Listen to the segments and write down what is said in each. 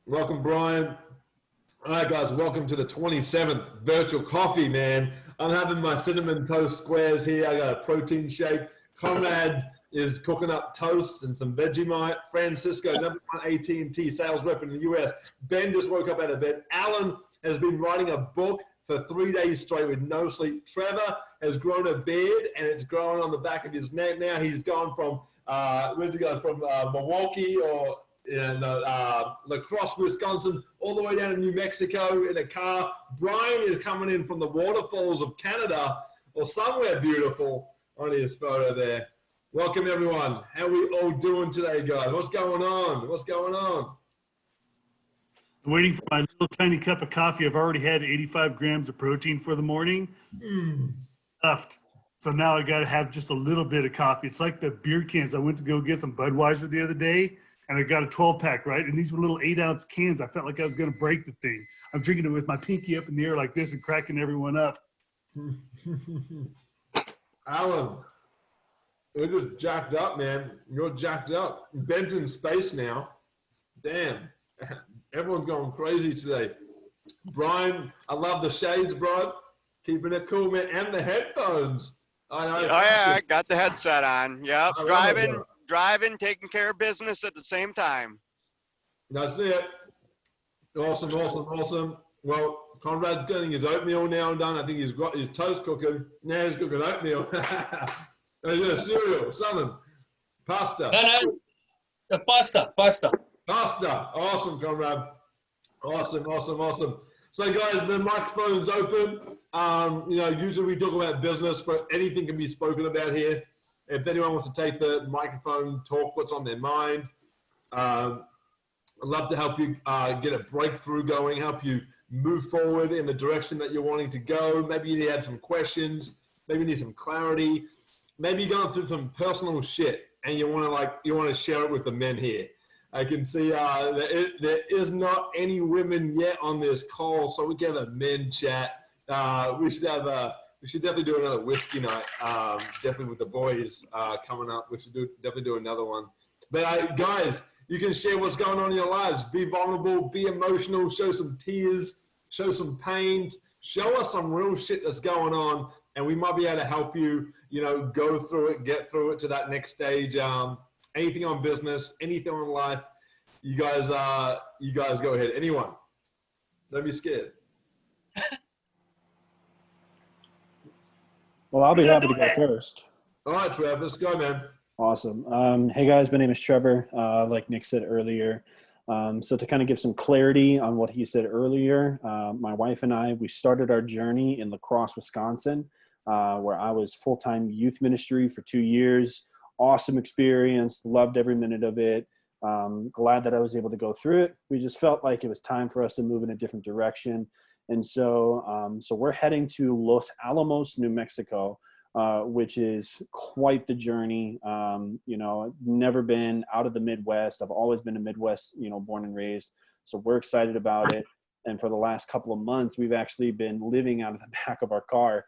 Welcome, Brian. All right, guys, welcome to the 27th virtual coffee, man. I'm having my cinnamon toast squares here. I got a protein shake. Conrad is cooking up toast and some Vegemite. Francisco, number one AT&T sales rep in the US. Ben just woke up out of bed. Alan has been writing a book for 3 days straight with no sleep. Trevor has grown a beard, and it's growing on the back of his neck now. He's gone from, where'd he go? From Milwaukee or in La Crosse, Wisconsin, all the way down to New Mexico in a car. Brian is coming in from the waterfalls of Canada or somewhere beautiful on his photo there. Welcome, everyone. How are we all doing today, guys? What's going on? What's going on? I'm waiting for my little tiny cup of coffee. I've already had 85 grams of protein for the morning. Stuffed. So now I got to have just a little bit of coffee. It's like the beer cans. I went to go get some Budweiser the other day, and I got a 12-pack, right? And these were little 8-ounce cans. I felt like I was going to break the thing. I'm drinking it with my pinky up in the air like this and cracking everyone up. Alan, you're just jacked up, man. You're jacked up. Ben's in space now. Damn. Everyone's going crazy today. Brian, I love the shades, bro. Keeping it cool, man. And the headphones. I know. Oh, yeah, I got the headset on. Yep, driving, taking care of business at the same time. That's it. Awesome, awesome, awesome. Well, Conrad's getting his oatmeal now done. I think he's got his toast cooking. Now he's cooking oatmeal. Cereal, something. Pasta. No, the pasta. Pasta. Awesome, Conrad. Awesome. So, guys, the microphone's open. Usually we talk about business, but anything can be spoken about here. If anyone wants to take the microphone, talk what's on their mind. I'd love to help you get a breakthrough going, help you move forward in the direction that you're wanting to go. Maybe you have some questions. Maybe you need some clarity. Maybe you're going through some personal shit and you want to share it with the men here. I can see there is not any women yet on this call, so we can have a men chat. We should definitely do another whiskey night. Definitely with the boys coming up. We should definitely do another one. But guys, you can share what's going on in your lives. Be vulnerable, be emotional, show some tears, show some pain, show us some real shit that's going on, and we might be able to help you, go through it, get through it to that next stage. Anything on business, anything on life, you guys go ahead. Anyone, don't be scared. Well, I'll be happy to go first. All right, Trev, let's go, man. Awesome. Hey guys, my name is Trevor. Like Nick said earlier, so to kind of give some clarity on what he said earlier, my wife and I, we started our journey in La Crosse, Wisconsin, where I was full-time youth ministry for 2 years. Awesome experience, loved every minute of it. Glad that I was able to go through it. We just felt like it was time for us to move in a different direction. And so we're heading to Los Alamos, New Mexico, which is quite the journey. Never been out of the Midwest. I've always been a Midwest, born and raised. So we're excited about it. And for the last couple of months, we've actually been living out of the back of our car,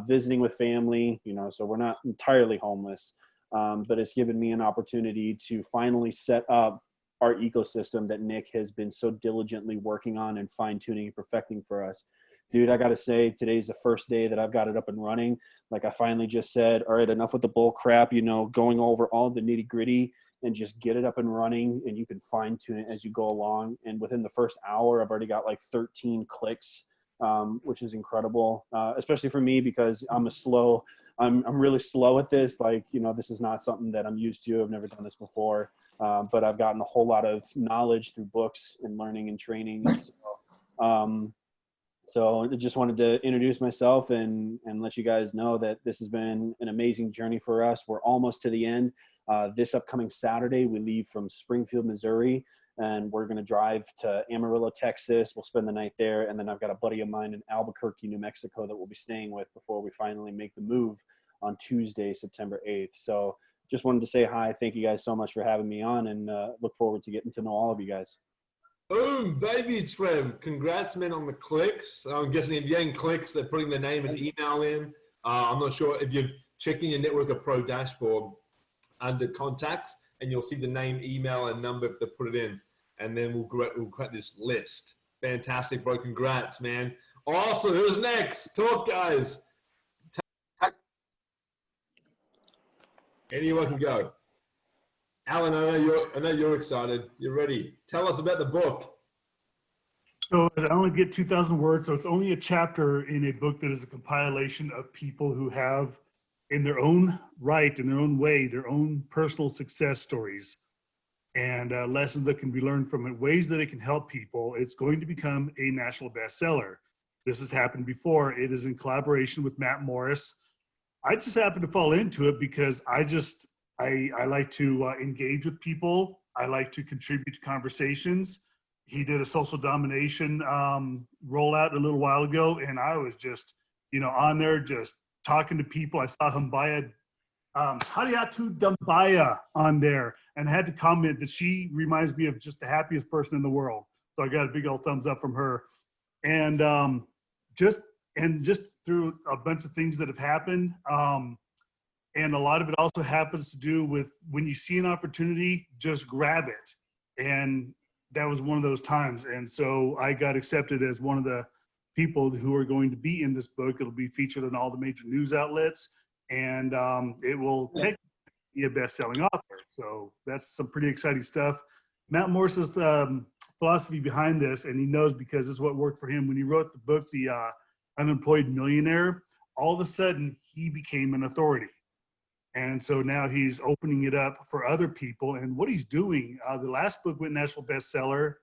visiting with family, so we're not entirely homeless. But it's given me an opportunity to finally set up our ecosystem that Nick has been so diligently working on and fine-tuning and perfecting for us. Dude, I got to say, today's the first day that I've got it up and running. Like I finally just said, all right, enough with the bull crap, going over all the nitty gritty and just get it up and running, and you can fine-tune it as you go along. And within the first hour, I've already got like 13 clicks, which is incredible, especially for me because I'm really slow at this. This is not something that I'm used to. I've never done this before, but I've gotten a whole lot of knowledge through books and learning and training. So I just wanted to introduce myself and let you guys know that this has been an amazing journey for us. We're almost to the end. This upcoming Saturday, we leave from Springfield, Missouri, and we're going to drive to Amarillo, Texas. We'll spend the night there. And then I've got a buddy of mine in Albuquerque, New Mexico that we'll be staying with before we finally make the move on Tuesday, September 8th. So just wanted to say hi. Thank you guys so much for having me on, and look forward to getting to know all of you guys. Boom, baby, Trev. Congrats, man, on the clicks. I'm guessing if you're getting clicks, they're putting their name and email in. I'm not sure if you're checking your Network of Pro dashboard under contacts, and you'll see the name, email, and number if they put it in. and then we'll create this list. Fantastic, bro. Congrats, man. Awesome. Who's next? Talk, guys. Anyone can go. Alan, I know you're excited. You're ready. Tell us about the book. So I only get 2,000 words, so it's only a chapter in a book that is a compilation of people who have, in their own right, in their own way, their own personal success stories and lessons that can be learned from it, ways that it can help people. It's going to become a national bestseller. This has happened before. It is in collaboration with Matt Morris. I just happened to fall into it because I like to engage with people. I like to contribute to conversations. He did a social domination rollout a little while ago, and I was just, on there just talking to people. I saw Humbaya, Hadiatu Dumbaya on there, and I had to comment that she reminds me of just the happiest person in the world. So I got a big old thumbs up from her. And just through a bunch of things that have happened. And a lot of it also happens to do with when you see an opportunity, just grab it. And that was one of those times. And so I got accepted as one of the people who are going to be in this book. It'll be featured on all the major news outlets, and it will take be a best-selling author. So that's some pretty exciting stuff. Matt Morris's philosophy behind this, and he knows because it's what worked for him when he wrote the book, The Unemployed Millionaire. All of a sudden, he became an authority. And so now he's opening it up for other people. And what he's doing, the last book went national bestseller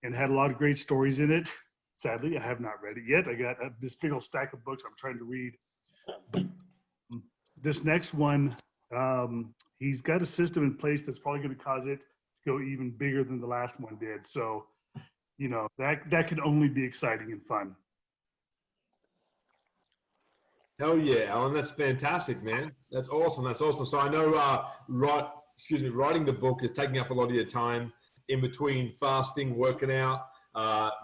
and had a lot of great stories in it. Sadly, I have not read it yet. I got this big old stack of books I'm trying to read. This next one, he's got a system in place that's probably going to cause it to go even bigger than the last one did. So, that can only be exciting and fun. Hell yeah, Alan, that's fantastic, man. That's awesome. That's awesome. So I know writing the book is taking up a lot of your time in between fasting, working out,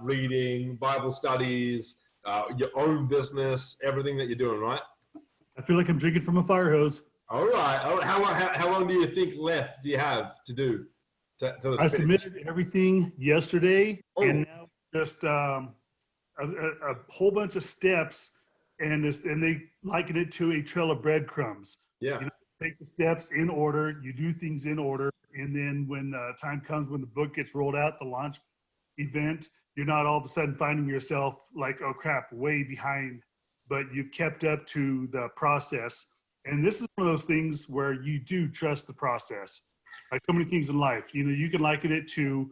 reading, Bible studies, your own business, everything that you're doing, right? I feel like I'm drinking from a fire hose. All right. How long do you think left do you have to do? I submitted everything yesterday, and now just a whole bunch of steps. And they liken it to a trail of breadcrumbs. Yeah. Take the steps in order, you do things in order, and then when time comes when the book gets rolled out, the launch event, you're not all of a sudden finding yourself like, oh crap, way behind, but you've kept up to the process. And this is one of those things where you do trust the process. Like so many things in life, you can liken it to,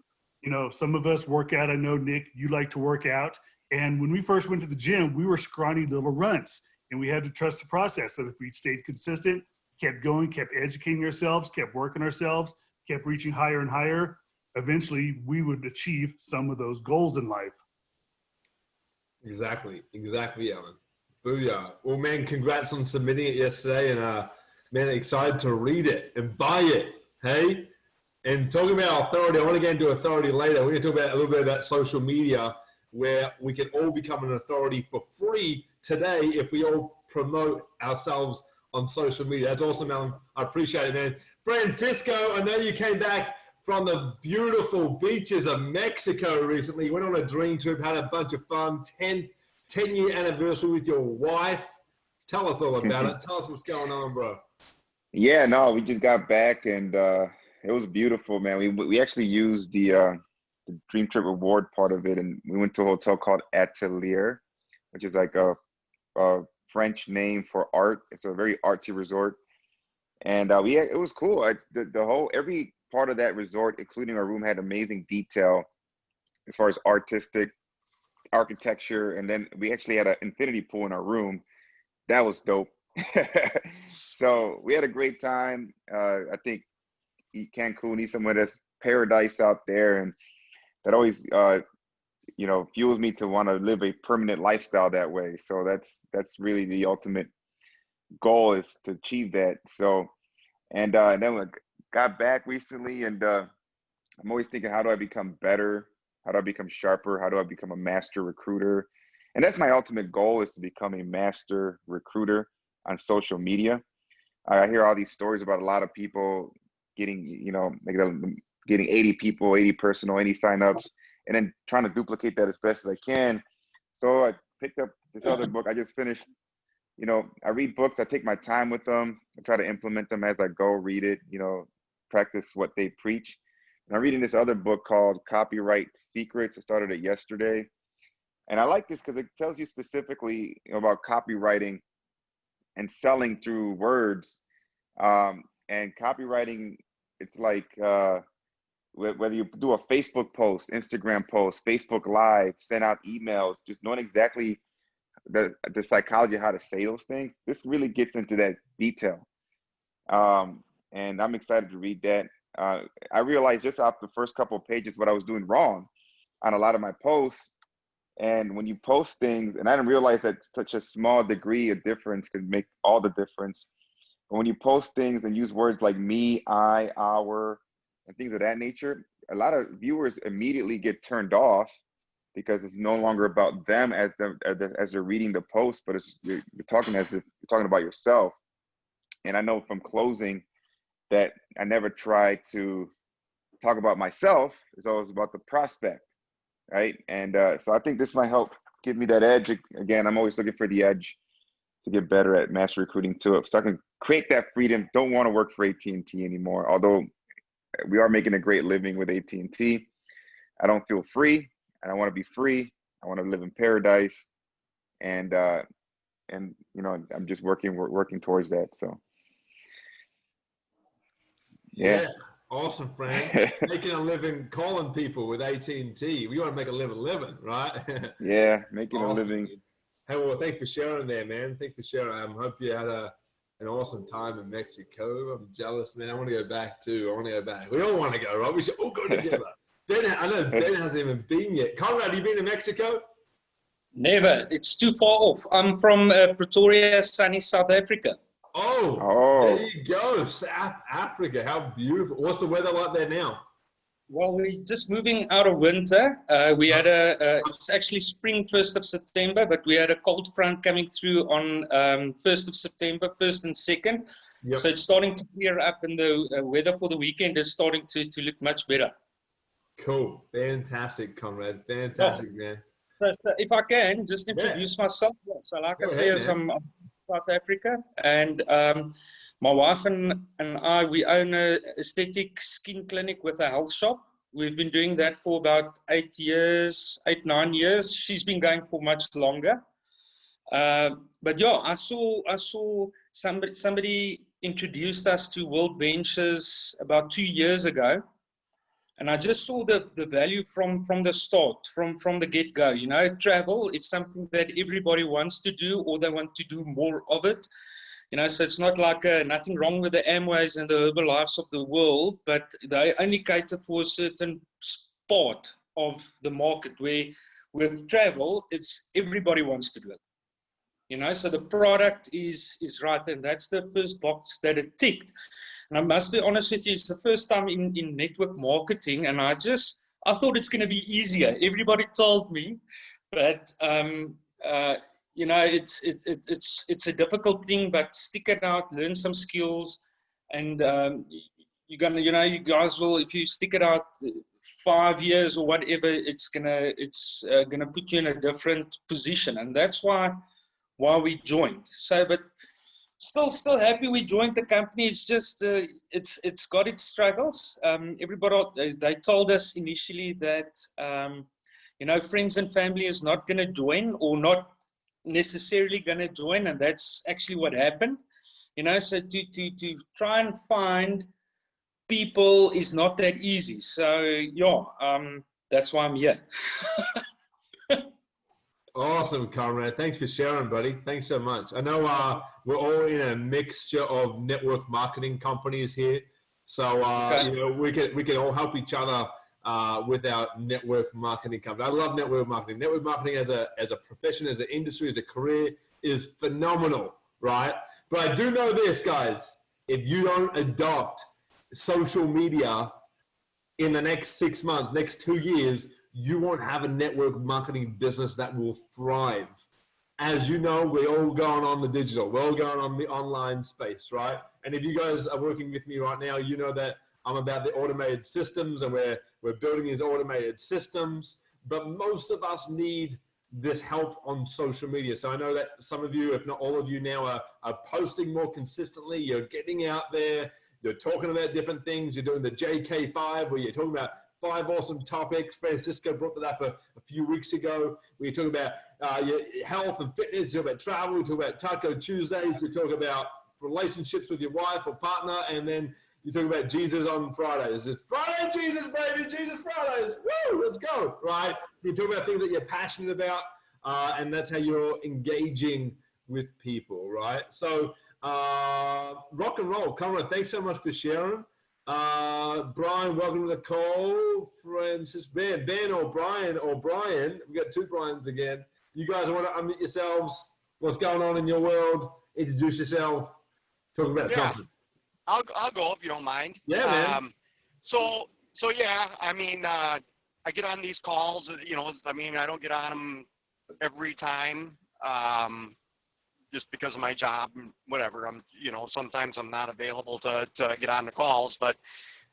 some of us work out. I know, Nick, you like to work out. And when we first went to the gym, we were scrawny little runts, and we had to trust the process that if we stayed consistent, kept going, kept educating ourselves, kept working ourselves, kept reaching higher and higher, eventually we would achieve some of those goals in life. Exactly, Alan. Booyah. Well, man, congrats on submitting it yesterday, and man, excited to read it and buy it, hey? And talking about authority, I want to get into authority later. We're going to talk about a little bit about social media, where we can all become an authority for free today if we all promote ourselves on social media. That's awesome, Alan. I appreciate it, man. Francisco, I know you came back from the beautiful beaches of Mexico recently. You went on a dream trip, had a bunch of fun, 10-year anniversary with your wife. Tell us all about it. Tell us what's going on, bro. Yeah, no, we just got back, and it was beautiful, man. We actually used the Dream Trip reward part of it, and we went to a hotel called Atelier, which is like a French name for art. It's a very artsy resort, and it was cool. Every part of that resort, including our room, had amazing detail as far as artistic architecture, and then we actually had an infinity pool in our room. That was dope. So we had a great time. I think Cancun is somewhere that's paradise out there, and that always, fuels me to want to live a permanent lifestyle that way. So that's really the ultimate goal, is to achieve that. So, and then we got back recently, and I'm always thinking, how do I become better? How do I become sharper? How do I become a master recruiter? And that's my ultimate goal, is to become a master recruiter on social media. I hear all these stories about a lot of people getting, like getting 80 people, 80 personal, 80 signups, and then trying to duplicate that as best as I can. So I picked up this other book. I just finished, you know, I read books, I take my time with them, I try to implement them as I go, read it, you know, practice what they preach. And I'm reading this other book called Copyright Secrets. I started it yesterday. And I like this because it tells you specifically about copywriting and selling through words. And copywriting, it's like whether you do a Facebook post, Instagram post, Facebook Live, send out emails, just knowing exactly the psychology of how to say those things. This really gets into that detail. And I'm excited to read that. I realized just off the first couple of pages what I was doing wrong on a lot of my posts. And when you post things, and I didn't realize that such a small degree of difference could make all the difference. But when you post things and use words like me, I, our, and things of that nature, a lot of viewers immediately get turned off because it's no longer about them as they're reading the post, but you're talking as if you're talking about yourself. And I know from closing that I never try to talk about myself. It's always about the prospect. Right. And so I think this might help give me that edge. Again, I'm always looking for the edge to get better at mass recruiting too. So I can create that freedom. Don't want to work for AT&T anymore. Although we are making a great living with AT&T. I don't feel free. I don't want to be free. I want to live in paradise. And you know, I'm just working towards that. So yeah. Awesome, friend. Making a living calling people with AT&T. We want to make a living, right? Yeah, making awesome, a living. Dude. Hey, well, thanks for sharing there, man. Thanks for sharing. I hope you had an awesome time in Mexico. I'm jealous, man. I want to go back too. We all want to go, right? We should all go together. I know Ben hasn't even been yet. Conrad, have you been to Mexico? Never. It's too far off. I'm from Pretoria, sunny South Africa. Oh, there you go. South Africa. How beautiful. What's the weather like there now? Well, we're just moving out of winter. We had it's actually spring 1st of September, but we had a cold front coming through on 1st of September, 1st and 2nd. Yep. So it's starting to clear up and the weather for the weekend is starting to look much better. Cool. Fantastic, Conrad. Fantastic, man. So if I can, just introduce myself. So like I say, I'm South Africa, and my wife and I, we own an aesthetic skin clinic with a health shop. We've been doing that for about 8, 9 years. She's been going for much longer. But yeah, I saw somebody introduced us to World Benches about 2 years ago. And I just saw the value from the start, from the get-go. You know, travel, it's something that everybody wants to do, or they want to do more of it. You know, so it's not like nothing wrong with the Amways and the Herbalives of the world, but they only cater for a certain part of the market, where with travel, it's everybody wants to do it. You know, so the product is right, and that's the first box that it ticked. And I must be honest with you, it's the first time in network marketing, and I thought it's going to be easier. Everybody told me, but you know, it's a difficult thing. But stick it out, learn some skills, and you're gonna, you know, you guys will, if you stick it out 5 years or whatever, it's gonna put you in a different position, and that's why we joined. So, but still happy we joined the company. It's just it's got its struggles. Everybody, they told us initially that you know, friends and family is not going to join, or not necessarily going to join, and that's actually what happened. You know, so to try and find people is not that easy. So yeah, that's why I'm here. Awesome, Conrad. Thanks for sharing, buddy. Thanks so much. I know we're all in a mixture of network marketing companies here, so you know, we can all help each other with our network marketing company. I love network marketing. Network marketing as a profession, as an industry, as a career is phenomenal, right? But I do know this, guys. If you don't adopt social media in the next 6 months, next 2 years, you won't have a network marketing business that will thrive. As you know, we're all going on the digital. We're all going on the online space, right? And if you guys are working with me right now, you know that I'm about the automated systems, and we're building these automated systems. But most of us need this help on social media. So I know that some of you, if not all of you now, are posting more consistently. You're getting out there. You're talking about different things. You're doing the JK5, where you're talking about 5 awesome topics. Francisco brought that up a few weeks ago. We talk about your health and fitness. You talk about travel. We talk about Taco Tuesdays. You talk about relationships with your wife or partner. And then you talk about Jesus on Fridays. It's Friday Jesus, baby. Jesus Fridays. Woo, let's go, right? So you talk about things that you're passionate about, and that's how you're engaging with people, right? So rock and roll. Conrad, thanks so much for sharing. Brian, welcome to the call. Francis, Ben or Brian. We got 2 Brians again. You guys want to unmute yourselves? What's going on in your world? Introduce yourself. Talk about something. I'll go if you don't mind. Yeah, man. So yeah, I mean, I get on these calls, I mean, I don't get on them every time, just because of my job and whatever. Sometimes I'm not available to get on the calls, but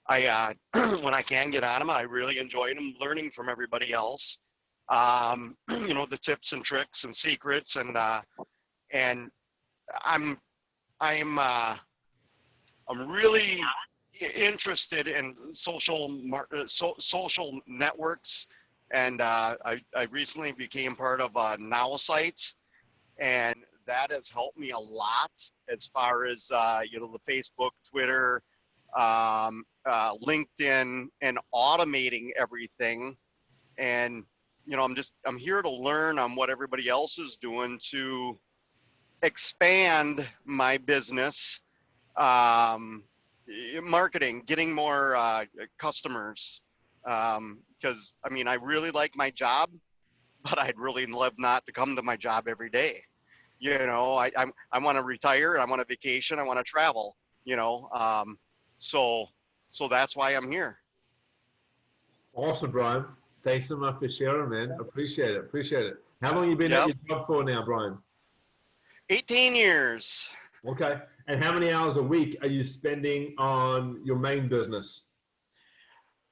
I, when I can get on them, I really enjoy them, learning from everybody else, the tips and tricks and secrets, and I'm really interested in social networks, and I recently became part of Now Site, and that has helped me a lot as far as the Facebook, Twitter, LinkedIn, and automating everything. And I'm here to learn on what everybody else is doing to expand my business. Marketing, getting more customers, because I mean, I really like my job, but I'd really love not to come to my job every day. I want to retire, I want a vacation, I want to travel, so that's why I'm here. Awesome, Brian. Thanks so much for sharing, man. Appreciate it. How long have you been at your job for now, Brian? 18 years. Okay. And how many hours a week are you spending on your main business?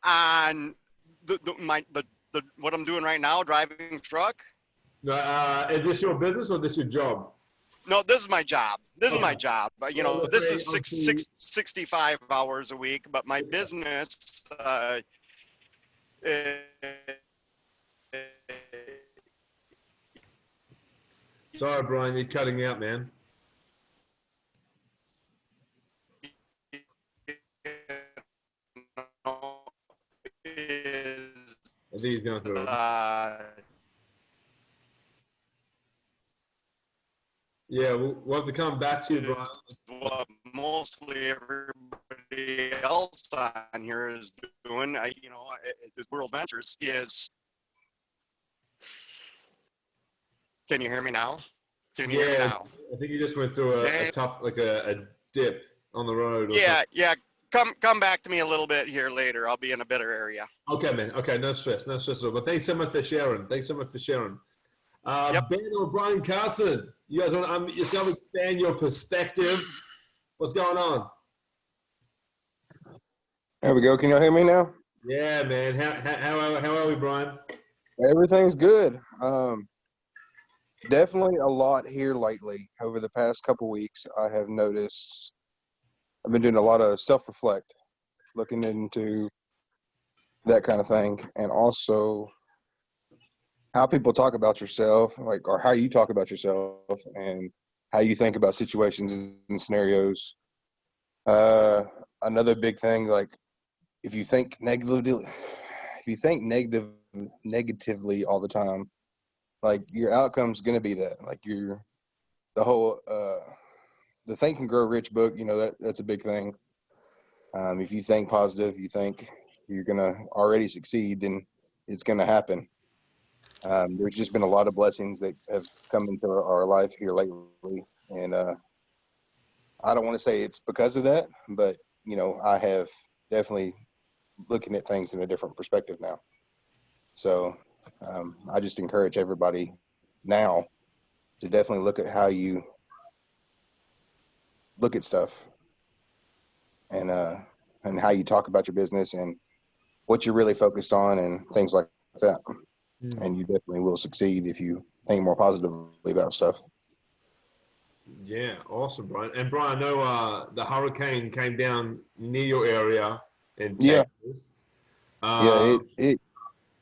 On what I'm doing right now, driving truck. Is this your business or this your job? No, this is my job. This is my job. But this is 65 hours a week. But my business, Sorry, Brian, you're cutting out, man. I think he's going through it. Yeah, we'll have to come back to you, Brian. What mostly everybody else on here is doing, World Ventures is. Can you hear me now? Can you hear me now? I think you just went through a tough, like a dip on the road. Or something. Yeah. Come back to me a little bit here later. I'll be in a better area. Okay, man. Okay, no stress at all. But thanks so much for sharing. Ben or Brian Carson, you guys want to unmute yourself, expand your perspective. What's going on? There we go. Can y'all hear me now? Yeah, man. How are we, Brian? Everything's good. Definitely a lot here lately. Over the past couple weeks, I have noticed I've been doing a lot of self-reflect, looking into that kind of thing, and also how people talk about yourself, or how you talk about yourself, and how you think about situations and scenarios. Another big thing, if you think negatively all the time, your outcome's going to be that. The Think and Grow Rich book, that's a big thing. If you think positive, you think you're going to already succeed, then it's going to happen. There's just been a lot of blessings that have come into our life here lately. And I don't want to say it's because of that, but, I have definitely looking at things in a different perspective now. So I just encourage everybody now to definitely look at how you look at stuff, and and how you talk about your business and what you're really focused on and things like that. And you definitely will succeed if you think more positively about stuff. Yeah, awesome, Brian. And Brian, I know the hurricane came down near your area in Yeah. Texas. Yeah,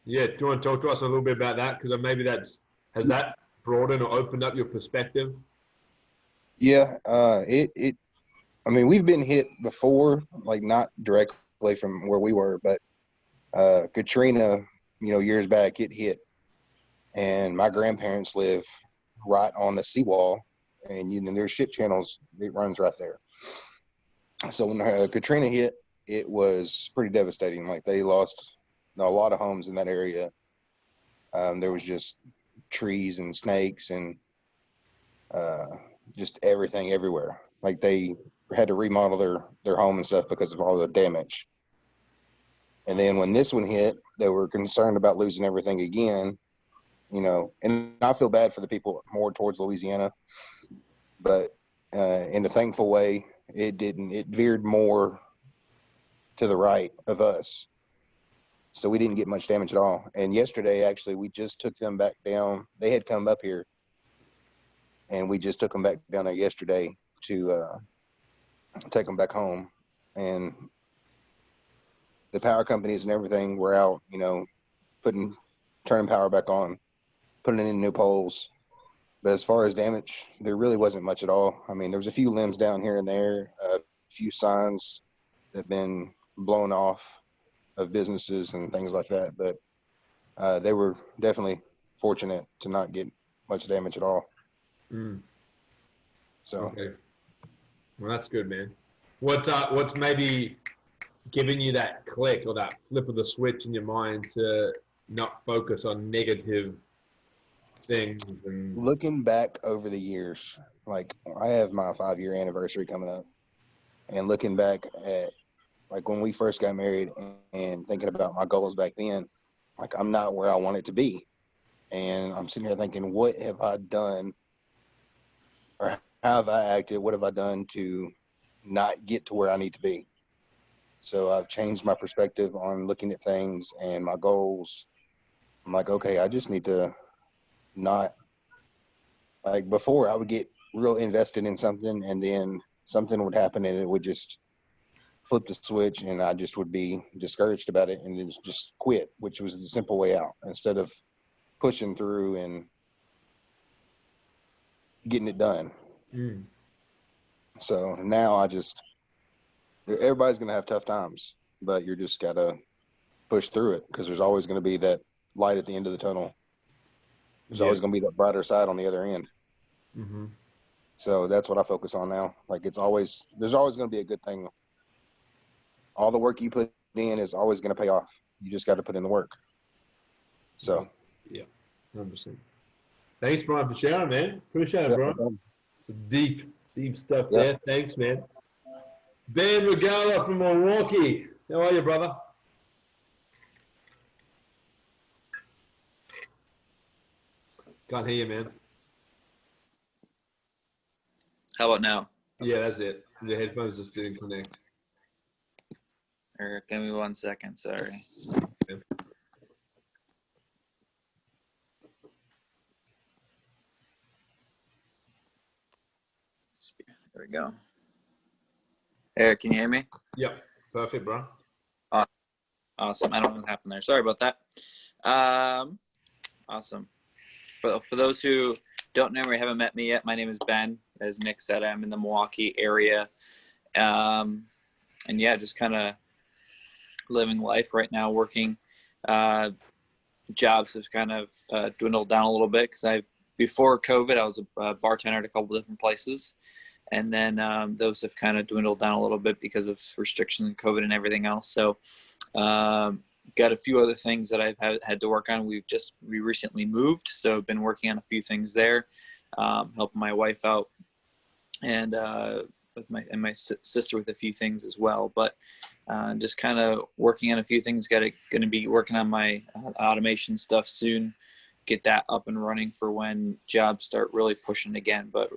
Yeah, do you want to talk to us a little bit about that? Because maybe has that broadened or opened up your perspective? yeah, I mean, we've been hit before, like not directly from where we were, but Katrina, years back, it hit. And my grandparents live right on the seawall, and there's ship channels. It runs right there. So when Katrina hit, it was pretty devastating. Like they lost a lot of homes in that area. There was just trees and snakes and just everything everywhere. Like they had to remodel their home and stuff because of all the damage. And then when this one hit, they were concerned about losing everything again. And I feel bad for the people more towards Louisiana, but in a thankful way, it didn't. It veered more to the right of us, so we didn't get much damage at all. And yesterday, actually, we just took them back down. They had come up here, and we just took them back down there yesterday to take them back home. And the power companies and everything were out, turning power back on, putting in new poles. But as far as damage, there really wasn't much at all. I mean, there was a few limbs down here and there, a few signs that have been blown off of businesses and things like that. But they were definitely fortunate to not get much damage at all. So, okay. Well, that's good, man. What's maybe giving you that click or that flip of the switch in your mind to not focus on negative things? And looking back over the years, like I have my 5-year anniversary coming up, and looking back at like when we first got married and thinking about my goals back then, like I'm not where I wanted to be. And I'm sitting here thinking, what have I done or how have I acted? What have I done to not get to where I need to be? So I've changed my perspective on looking at things and my goals. I'm like, okay, I just need to not, like before I would get real invested in something and then something would happen and it would just flip the switch and I just would be discouraged about it and then just quit, which was the simple way out instead of pushing through and getting it done. So now everybody's going to have tough times, but you're just got to push through it because there's always going to be that light at the end of the tunnel. There's always going to be that brighter side on the other end. So that's what I focus on now. Like there's always going to be a good thing. All the work you put in is always going to pay off. You just got to put in the work. So. Yeah, 100%. Thanks, Brian, for sharing, man. Appreciate it, bro. Deep stuff there. Thanks, man. Ben Regala from Milwaukee. How are you, brother? Can't hear you, man. How about now? Yeah, that's it. The headphones just didn't connect. Give me 1 second. Sorry. Okay. There we go. Eric, can you hear me? Yeah, perfect, bro. Awesome. I don't know what happened there. Sorry about that. Awesome. For those who don't know me or haven't met me yet, my name is Ben. As Nick said, I'm in the Milwaukee area. And yeah, just kind of living life right now, working. Jobs have kind of dwindled down a little bit because before COVID, I was a bartender at a couple different places. And then those have kind of dwindled down a little bit because of restrictions and COVID and everything else. So got a few other things that I've had to work on. We recently moved, so I've been working on a few things there, helping my wife out and my sister with a few things as well. But just kind of working on a few things. Going to be working on my automation stuff soon. Get that up and running for when jobs start really pushing again. But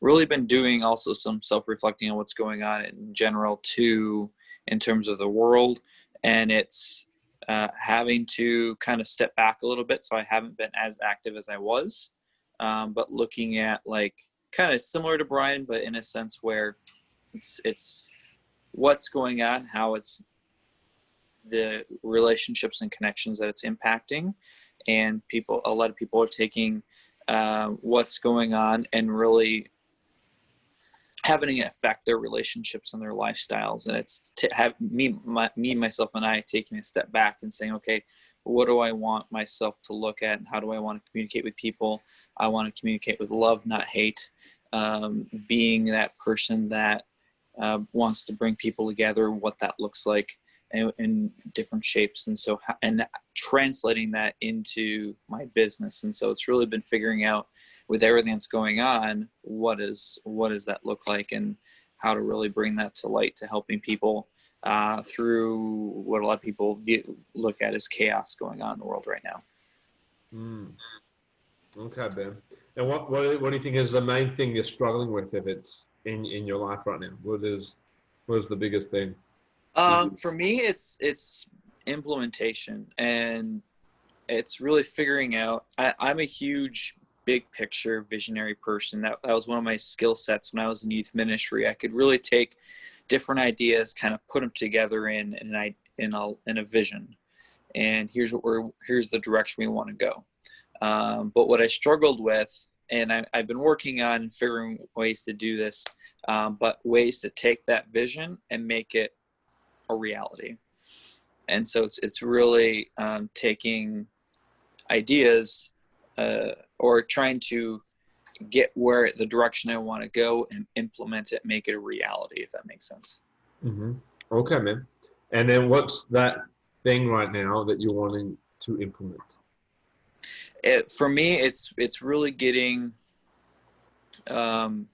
really been doing also some self-reflecting on what's going on in general too, in terms of the world. And it's having to kind of step back a little bit. So I haven't been as active as I was, but looking at like kind of similar to Brian, but in a sense where it's what's going on, how it's the relationships and connections that it's impacting. And a lot of people are taking what's going on and really having it affect their relationships and their lifestyles. And it's to have myself and I taking a step back and saying, okay, what do I want myself to look at, and how do I want to communicate with people? I want to communicate with love, not hate. Being that person that wants to bring people together, what that looks like in different shapes. And so, and translating that into my business. And so it's really been figuring out, with everything that's going on, what does that look like, and how to really bring that to light to helping people through what a lot of people look at as chaos going on in the world right now. Okay, Ben. And what do you think is the main thing you're struggling with if it's in your life right now? What is the biggest thing? For me, it's implementation, and it's really figuring out. I'm a huge big picture visionary person. That was one of my skill sets when I was in youth ministry. I could really take different ideas, kind of put them together in a vision, and here's the direction we want to go. But what I struggled with, and I've been working on figuring ways to do this, but ways to take that vision and make it a reality. And so it's really taking ideas or trying to get where the direction I want to go and implement it, make it a reality, if that makes sense. Mm-hmm. Okay, man. And then what's that thing right now that you're wanting to implement? For me, it's really getting one,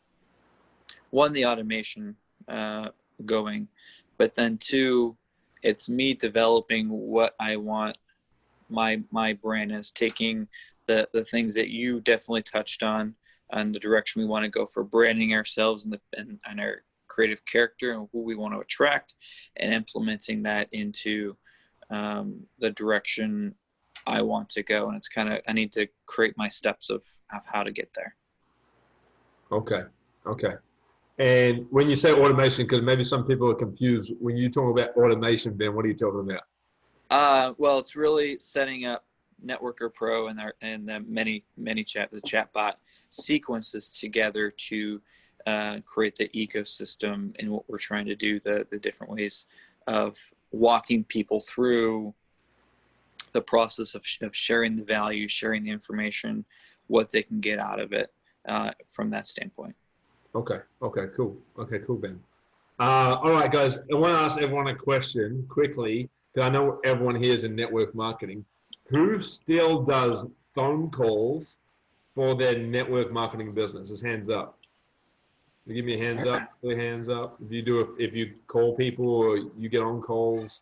the automation going, but then two, it's me developing what I want my brand is, taking the things that you definitely touched on the direction we want to go for branding ourselves and our creative character and who we want to attract, and implementing that into the direction I want to go. And it's kind of, I need to create my steps of how to get there. Okay. And when you say automation, because maybe some people are confused, when you talk about automation, Ben, what are you talking about? Well, it's really setting up Networker Pro and the the chatbot sequences together to create the ecosystem and what we're trying to do, the different ways of walking people through the process of sharing the value, sharing the information, what they can get out of it from that standpoint. Okay, cool, Ben. All right, guys, I want to ask everyone a question quickly, because I know everyone here is in network marketing. Who still does phone calls for their network marketing business? Just hands up. You give me a hands up, clear hands up. If you call people or you get on calls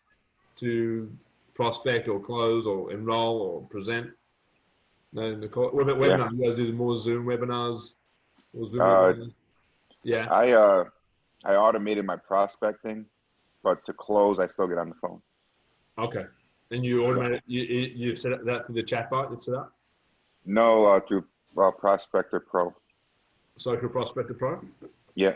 to prospect or close or enroll or present. No, what about webinars? You guys do more Zoom webinars? Or Zoom webinars? Yeah. I automated my prospecting, but to close, I still get on the phone. Okay. And you automated, you set that through the chatbot you set up? No, through Prospector Pro. Social Prospector Pro? Yeah.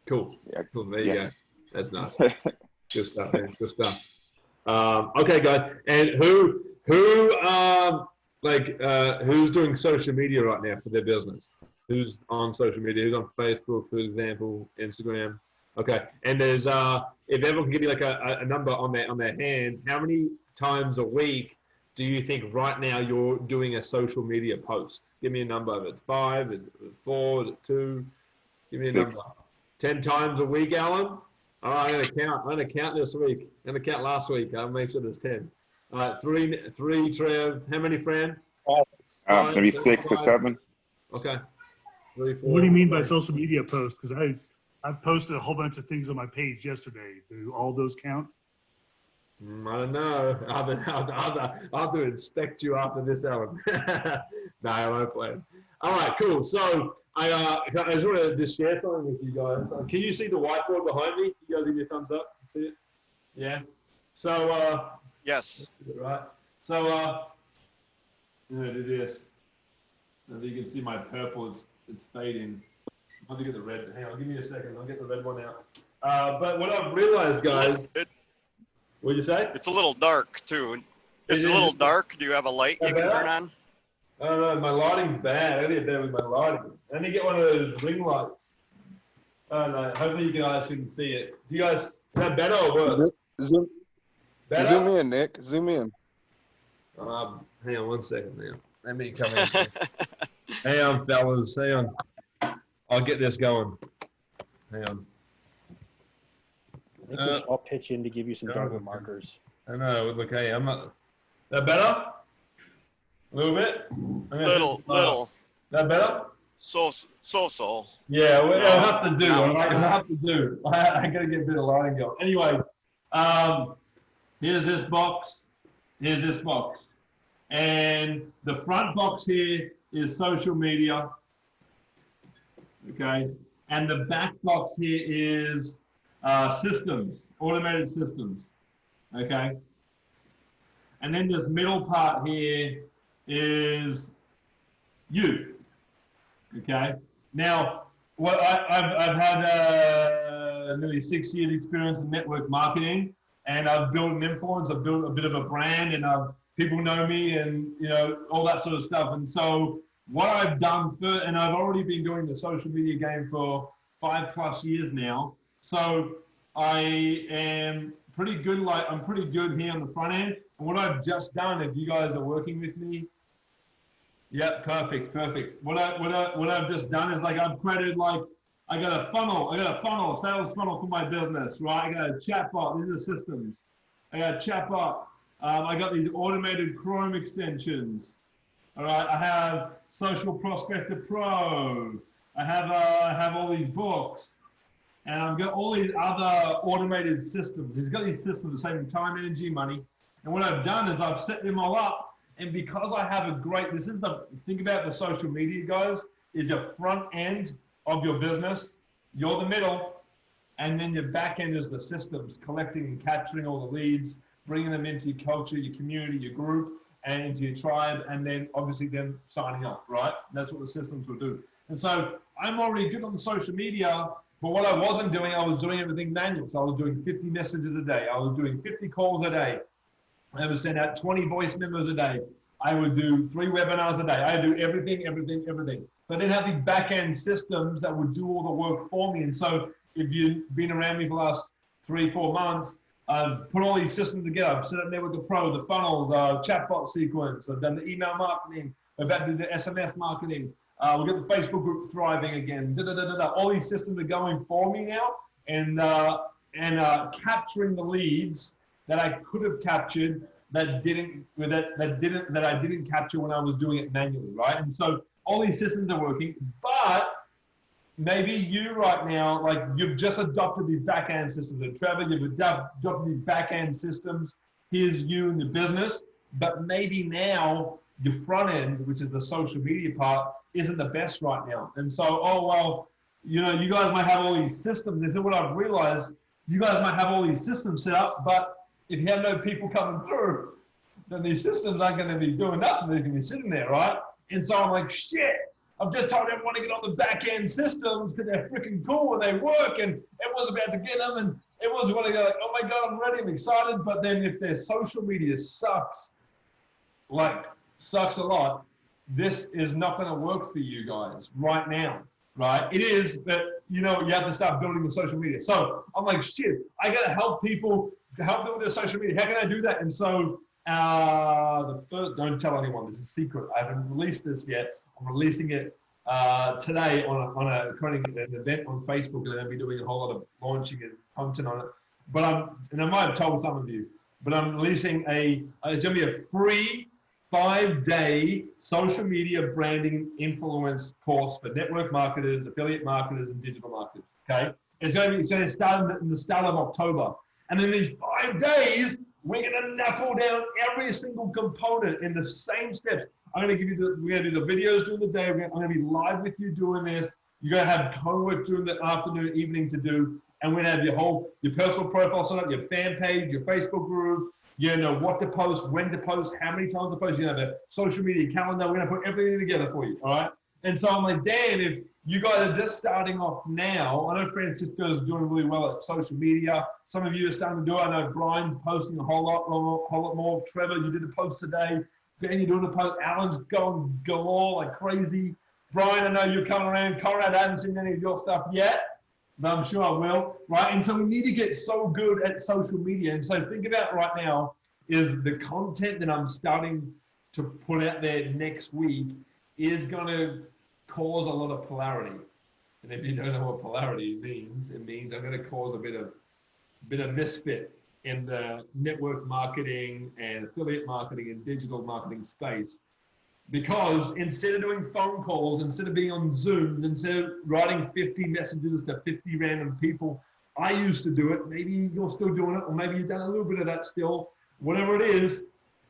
Cool. Yeah. Cool. There you go. That's nice. Good stuff, man. Good stuff. Okay, guys. And who's doing social media right now for their business? Who's on social media? Who's on Facebook, for example, Instagram? Okay. And there's if everyone can give me like a number on their hand, how many times a week do you think right now you're doing a social media post? Give me a number. If it's 5, is it 4, is it 2? Give me a 6. number. 10 times a week, Alan? All right, I'm gonna count this week. I'm gonna count last week. I'll make sure there's 10. All right, 3, Trev. How many, Fran? Maybe 6 or 7. Okay. 3, 4. What do you mean by social media posts? Because I posted a whole bunch of things on my page yesterday. Do all those count? I don't know. I'll have to inspect you after this, Alan. No, I won't play. All right, cool. So I just want to just share something with you guys. Can you see the whiteboard behind me? You guys give me a thumbs up. See it? Yeah. So Yes. right. So do this. And you can see my purple. It's fading. I'll have to get the red. Hang on, give me a second. I'll get the red one out. But what I've realized, guys. What'd you say? It's a little dark too. It's a little dark. Do you have a light you can turn on? I don't know. My lighting's bad. I need to bear with my lighting. I need to get one of those ring lights. I don't know. Hopefully you guys can see it. Do you guys, is that better or worse? Zoom in, Nick. Zoom in. Hang on 1 second now. Let me come in. Hang on, fellas. Hang on. I'll get this going. Hang on. I think I'll pitch in to give you some darker markers. I know. Look, hey, I'm not. That better? A little bit? Little. That better? So. Yeah, well, I'll have to do. I got to get a bit of lighting going. Anyway, here's this box. Here's this box. And the front box here is social media. Okay. And the back box here is systems, automated systems. Okay. And then this middle part here is you. Okay. Now, what I've had nearly 6 years experience in network marketing, and I've built an influence. I've built a bit of a brand, and people know me, and all that sort of stuff. And so what I've done, and I've already been doing the social media game for 5+ years now. So I am pretty good. I'm pretty good here on the front end. And what I've just done, if you guys are working with me, yeah, perfect. What I've just done is I've created I got a funnel, sales funnel for my business, right? I got a chatbot. These are systems. I got a chatbot. I got these automated Chrome extensions. All right, I have Social Prospector Pro. I have all these books, and I've got all these other automated systems. He's got these systems saving time, energy, money. And what I've done is I've set them all up, and because I have a great, think about the social media, guys, is your front end of your business. You're the middle, and then your back end is the systems, collecting and capturing all the leads, bringing them into your culture, your community, your group, and into your tribe, and then obviously then signing up, right? That's what the systems will do. And so I'm already good on social media, but what I wasn't doing, I was doing everything manual. So I was doing 50 messages a day. I was doing 50 calls a day. I would send out 20 voice memos a day. I would do 3 webinars a day. I would do everything. So I didn't have these back-end systems that would do all the work for me. And so if you've been around me for the last 3-4 months, I've put all these systems together. I've set up Network of Pro, the funnels, chatbot sequence. I've done the email marketing. I've done the SMS marketing. We've got the Facebook group thriving again. All these systems are going for me now, and capturing the leads that I could have captured that I didn't capture when I was doing it manually, right? And so all these systems are working, but maybe you right now, you've just adopted these back-end systems. And Trevor, you've adopted these back-end systems. Here's you in the business, but maybe now your front end, which is the social media part, isn't the best right now. And so, you guys might have all these systems. This is what I've realized. You guys might have all these systems set up, but if you have no people coming through, then these systems aren't going to be doing nothing. They're going to be sitting there, right? And so I'm like, shit, I've just told everyone to get on the back-end systems because they're freaking cool and they work, and everyone's about to get them, and everyone's going to go oh my God, I'm ready, I'm excited. But then if their social media sucks a lot, this is not going to work for you guys right now, right? It is, but you have to start building the social media. So I'm like, shit, I got to help them with their social media. How can I do that? And so don't tell anyone, this is secret. I haven't released this yet. I'm releasing it today on an event on Facebook, and I'll be doing a whole lot of launching and content on it. But I might have told some of you, but I'm releasing it's going to be a free 5-day social media branding influence course for network marketers, affiliate marketers, and digital marketers. Okay, it's going to start in the start of October, and then these 5 days We're going to knuckle down every single component in the same steps. I'm going to give you we're going to do the videos during the day. I'm going to be live with you doing this. You're going to have homework during the afternoon, evening to do. And we're going to have your personal profile set up, your fan page, your Facebook group. You know what to post, when to post, how many times to post. You have a social media calendar. We're going to put everything together for you, all right? And so I'm like, Dan, if you guys are just starting off now, I know Francisco is doing really well at social media. Some of you are starting to do it. I know Brian's posting a whole lot more. Trevor, you did a post today. Dan, you're doing a post. Alan's going galore like crazy. Brian, I know you're coming around. Conrad, I haven't seen any of your stuff yet, but I'm sure I will, right? And so we need to get so good at social media. And so think about right now is the content that I'm starting to put out there next week is going to cause a lot of polarity. And if you don't know what polarity means, it means I'm going to cause a bit of misfit in the network marketing and affiliate marketing and digital marketing space. Because instead of doing phone calls, instead of being on Zoom, instead of writing 50 messages to 50 random people, I used to do it. Maybe you're still doing it, or maybe you've done a little bit of that still, whatever it is.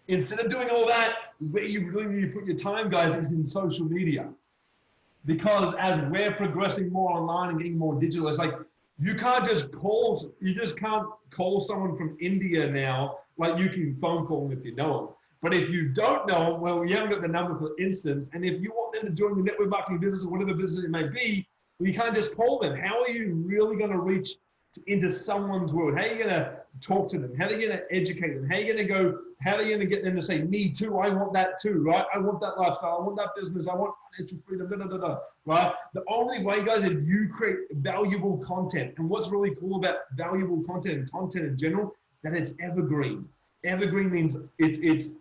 Instead of doing all that, where you really need to put your time, guys, is in social media. Because as we're progressing more online and getting more digital, it's like you just can't call someone from India now like you can phone call them if you know them. But if you don't know them, well, you haven't got the number, for instance, and if you want them to join the network marketing business or whatever business it may be, well, you can't just call them. How are you really going to reach into someone's world? How are you going to talk to them? How are you going to educate them? How are you going to get them to say, me too, I want that too, right? I want that lifestyle, I want that business, I want financial freedom, right? The only way, guys, is you create valuable content. And what's really cool about valuable content and content in general, that it's evergreen. Evergreen means it's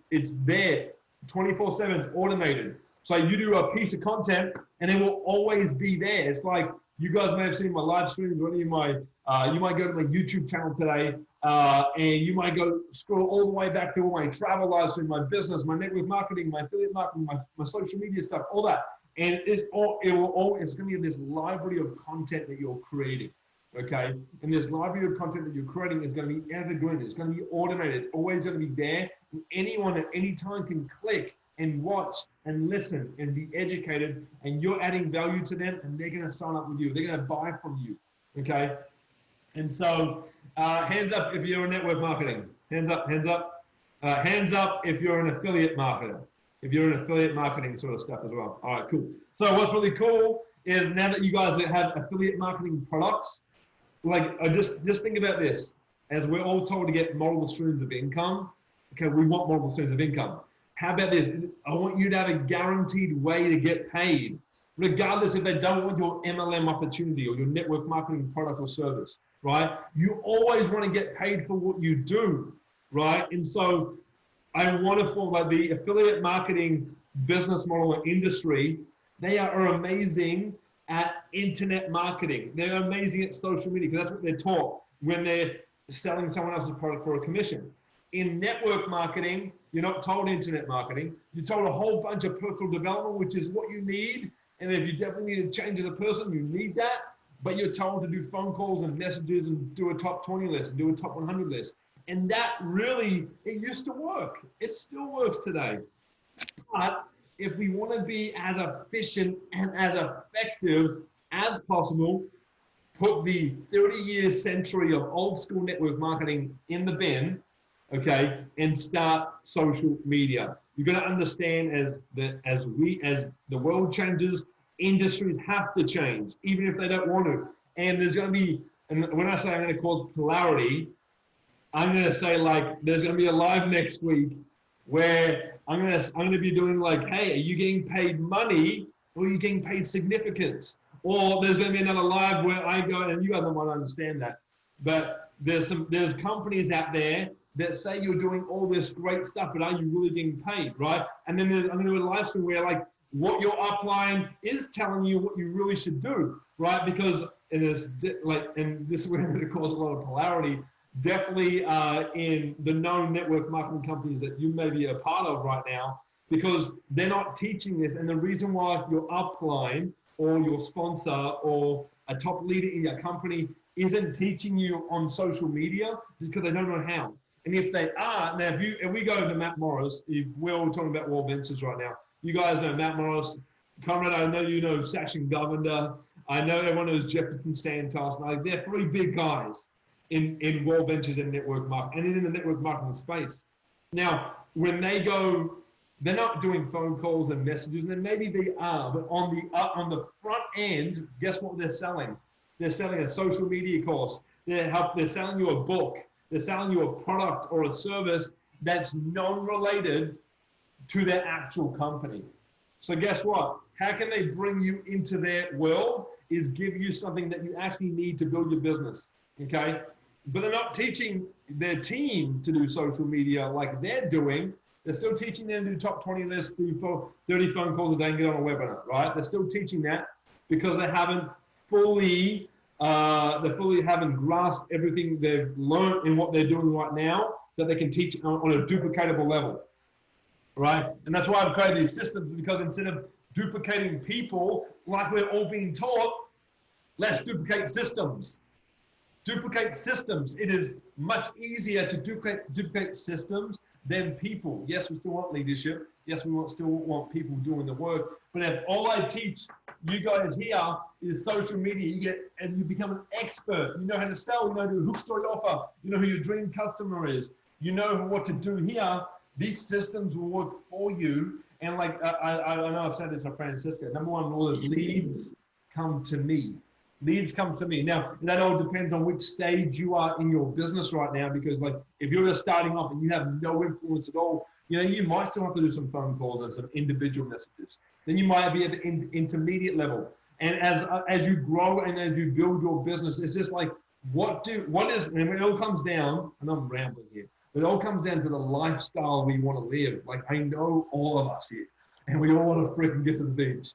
there 24/7, it's automated. So you do a piece of content and it will always be there. It's like, you guys may have seen my live streams, or any of my, you might go to my YouTube channel today, and you might go scroll all the way back to all my travel live streams, my business, my network marketing, my affiliate marketing, my social media stuff, all that. And it's going to be this library of content that you're creating, okay? And this library of content that you're creating is going to be evergreen. It's going to be automated. It's always going to be there. And anyone at any time can click and watch and listen and be educated, and you're adding value to them, and they're going to sign up with you. They're going to buy from you, okay? And so hands up if you're in network marketing. Hands up, hands up. Hands up if you're an affiliate marketer. If you're in affiliate marketing sort of stuff as well. All right, cool. So what's really cool is now that you guys have affiliate marketing products, like just think about this. As we're all told to get multiple streams of income, okay, we want multiple streams of income. How about this? I want you to have a guaranteed way to get paid, regardless if they don't want your MLM opportunity or your network marketing product or service, right? You always want to get paid for what you do, right? And so I want to form like the affiliate marketing business model or industry. They are amazing at internet marketing. They're amazing at social media because that's what they're taught when they're selling someone else's product for a commission. In network marketing, you're not told internet marketing. You're told a whole bunch of personal development, which is what you need. And if you definitely need to change as a person, you need that. But you're told to do phone calls and messages and do a top 20 list and do a top 100 list. And that really, it used to work. It still works today. But if we want to be as efficient and as effective as possible, put the 30-year century of old school network marketing in the bin, okay, and start social media. You're going to understand as the world changes, industries have to change, even if they don't want to. And there's going to be, and when I say I'm going to cause polarity, I'm going to say like there's going to be a live next week where I'm going to be doing like, hey, are you getting paid money or are you getting paid significance? Or there's going to be another live where I go, and you guys don't want to understand that, but there's companies out there that say you're doing all this great stuff, but are you really getting paid, right? And then I'm going to do a live stream where like what your upline is telling you what you really should do, right? Because it is like, and this is where it's going to cause a lot of polarity, definitely in the known network marketing companies that you may be a part of right now, because they're not teaching this. And the reason why your upline or your sponsor or a top leader in your company isn't teaching you on social media is because they don't know how. And if they are, now if we go to Matt Morris, if we're all talking about Wall Ventures right now, you guys know Matt Morris, Conrad, I know you know Sachin Govender, I know everyone knows Jefferson Santos. Like they're three big guys in Wall Ventures and network marketing, and in the network marketing space. Now, when they go, they're not doing phone calls and messages, and maybe they are, but on the front end, guess what they're selling? They're selling a social media course. They're selling you a book. They're selling you a product or a service that's non-related to their actual company. So guess what? How can they bring you into their world is give you something that you actually need to build your business, okay? But they're not teaching their team to do social media like they're doing. They're still teaching them to do top 20 lists, do 30 phone calls a day and get on a webinar, right? They're still teaching that because they haven't fully haven't grasped everything they've learned in what they're doing right now that they can teach on a duplicatable level, right? And that's why I've created these systems, because instead of duplicating people like we're all being taught, let's duplicate systems. Duplicate systems. It is much easier to duplicate systems than people. Yes, we still want leadership. Yes, we still want people doing the work. But if all I teach you guys here is social media, you become an expert. You know how to sell. You know how to do a hook story offer. You know who your dream customer is. You know what to do here. These systems will work for you. And like I know I've said this to Francisco. Number one rule is leads come to me. Leads come to me. Now, that all depends on which stage you are in your business right now, because like if you're just starting off and you have no influence at all, you might still have to do some phone calls and some individual messages. Then you might be at the intermediate level. And as you grow and as you build your business, it's just like, and it all comes down, and I'm rambling here, but it all comes down to the lifestyle we want to live. Like I know all of us here, and we all want to freaking get to the beach.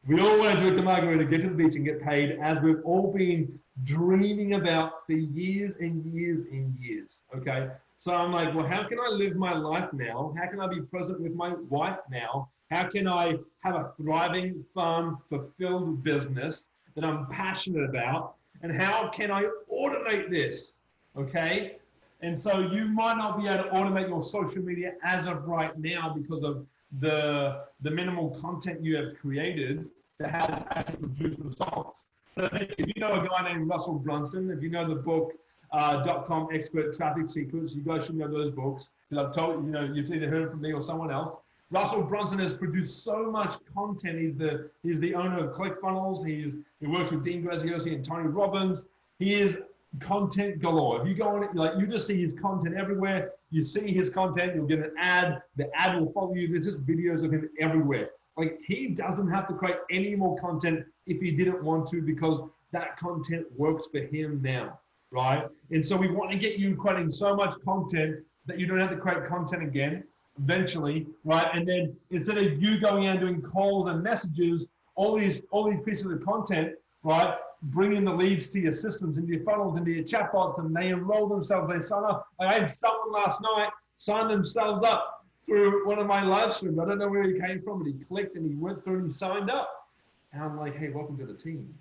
We all want to do it to Margarita, get to the beach and get paid, as we've all been dreaming about for years and years and years, okay? So I'm like, well, how can I live my life now? How can I be present with my wife now? How can I have a thriving, fun, fulfilled business that I'm passionate about? And how can I automate this, okay? And so you might not be able to automate your social media as of right now because of the minimal content you have created that has actually produced results. But if you know a guy named Russell Brunson, if you know the book .com Expert Traffic Secrets, you guys should know those books, because I've told you, you've either heard it from me or someone else. Russell Brunson has produced so much content. He's the owner of ClickFunnels. He works with Dean Graziosi and Tony Robbins. He is content galore. If you go on it, like you just see his content everywhere. You see his content, you'll get an ad. The ad will follow you. There's just videos of him everywhere. Like he doesn't have to create any more content if he didn't want to, because that content works for him now, right? And so we want to get you creating so much content that you don't have to create content again eventually, right? And then instead of you going out and doing calls and messages, all these pieces of content, right? Bring in the leads to your systems, into your funnels, into your chatbots, and they enroll themselves. They sign up. I had someone last night sign themselves up through one of my live streams. I don't know where he came from, but he clicked and he went through and he signed up. And I'm like, hey, welcome to the team.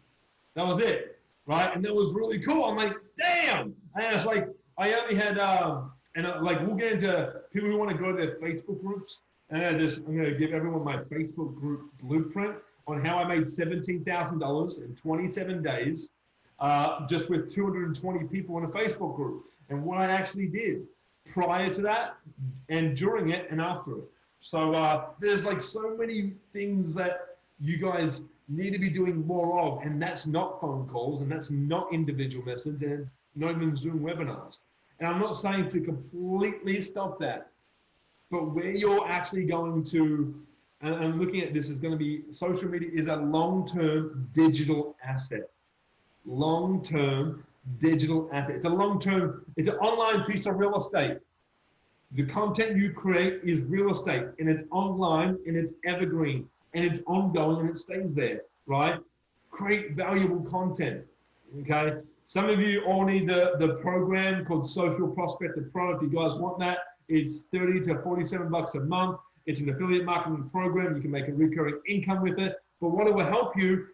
That was it, right? And that was really cool. I'm like, damn. And it's like, I only had, like we'll get into people who want to go to their Facebook groups. And I'm going to give everyone my Facebook group blueprint on how I made $17,000 in 27 days, just with 220 people in a Facebook group, and what I actually did prior to that and during it and after it. So there's like so many things that you guys need to be doing more of, and that's not phone calls, and that's not individual message, and it's not even Zoom webinars. And I'm not saying to completely stop that, but where you're actually going to, and I'm looking at this, is going to be, social media is a long-term digital asset. Long-term digital asset. It's a long-term, it's an online piece of real estate. The content you create is real estate, and it's online, and it's evergreen, and it's ongoing, and it stays there, right? Create valuable content, okay? Some of you all need the program called Social Prospector Pro. If you guys want that, it's $30 to $47 a month. It's an affiliate marketing program. You can make a recurring income with it. But what it will help you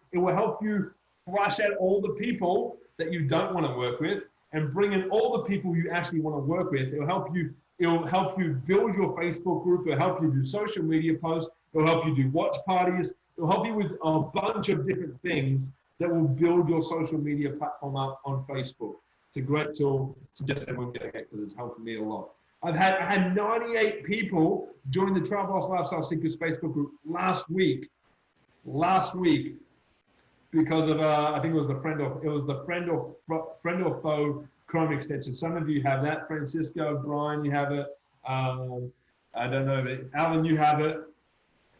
flush out all the people that you don't want to work with, and bring in all the people you actually want to work with. It'll help you build your Facebook group. It'll help you do social media posts. It'll help you do watch parties. It'll help you with a bunch of different things that will build your social media platform up on Facebook. It's a great tool. Suggest everyone get it because it's helping me a lot. I had 98 people join the Travel Boss Lifestyle Seekers Facebook group last week because of I think it was the friend or foe Chrome extension. Some of you have that. Francisco, Brian, you have it. I don't know, but Alan, you have it.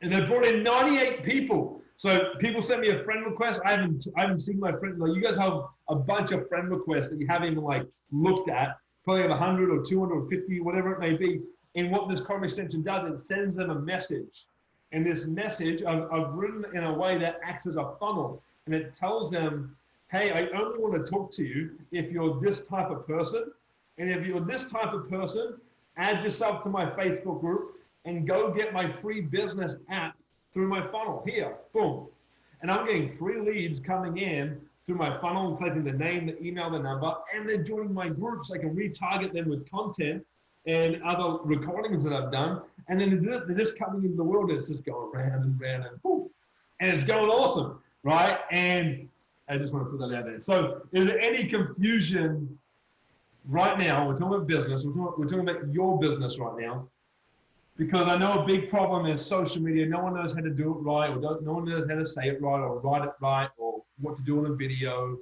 And they brought in 98 people. So people send me a friend request. I haven't seen my friend. Like, you guys have a bunch of friend requests that you haven't even like looked at. Probably have 100 or 200 or 50, whatever it may be. And what this Chrome extension does, it sends them a message. And this message I've written in a way that acts as a funnel. And it tells them, hey, I only want to talk to you if you're this type of person. And if you're this type of person, add yourself to my Facebook group and go get my free business app through my funnel here, boom. And I'm getting free leads coming in through my funnel and collecting the name, the email, the number, and they're joining my group so I can retarget them with content and other recordings that I've done. And then they're just coming into the world and it's just going round and round and boom. And it's going awesome, right? And I just want to put that out there. So is there any confusion right now? We're talking about business. We're talking about your business right now. Because I know a big problem is social media. No one knows how to do it right, or no one knows how to say it right, or write it right, or what to do on a video.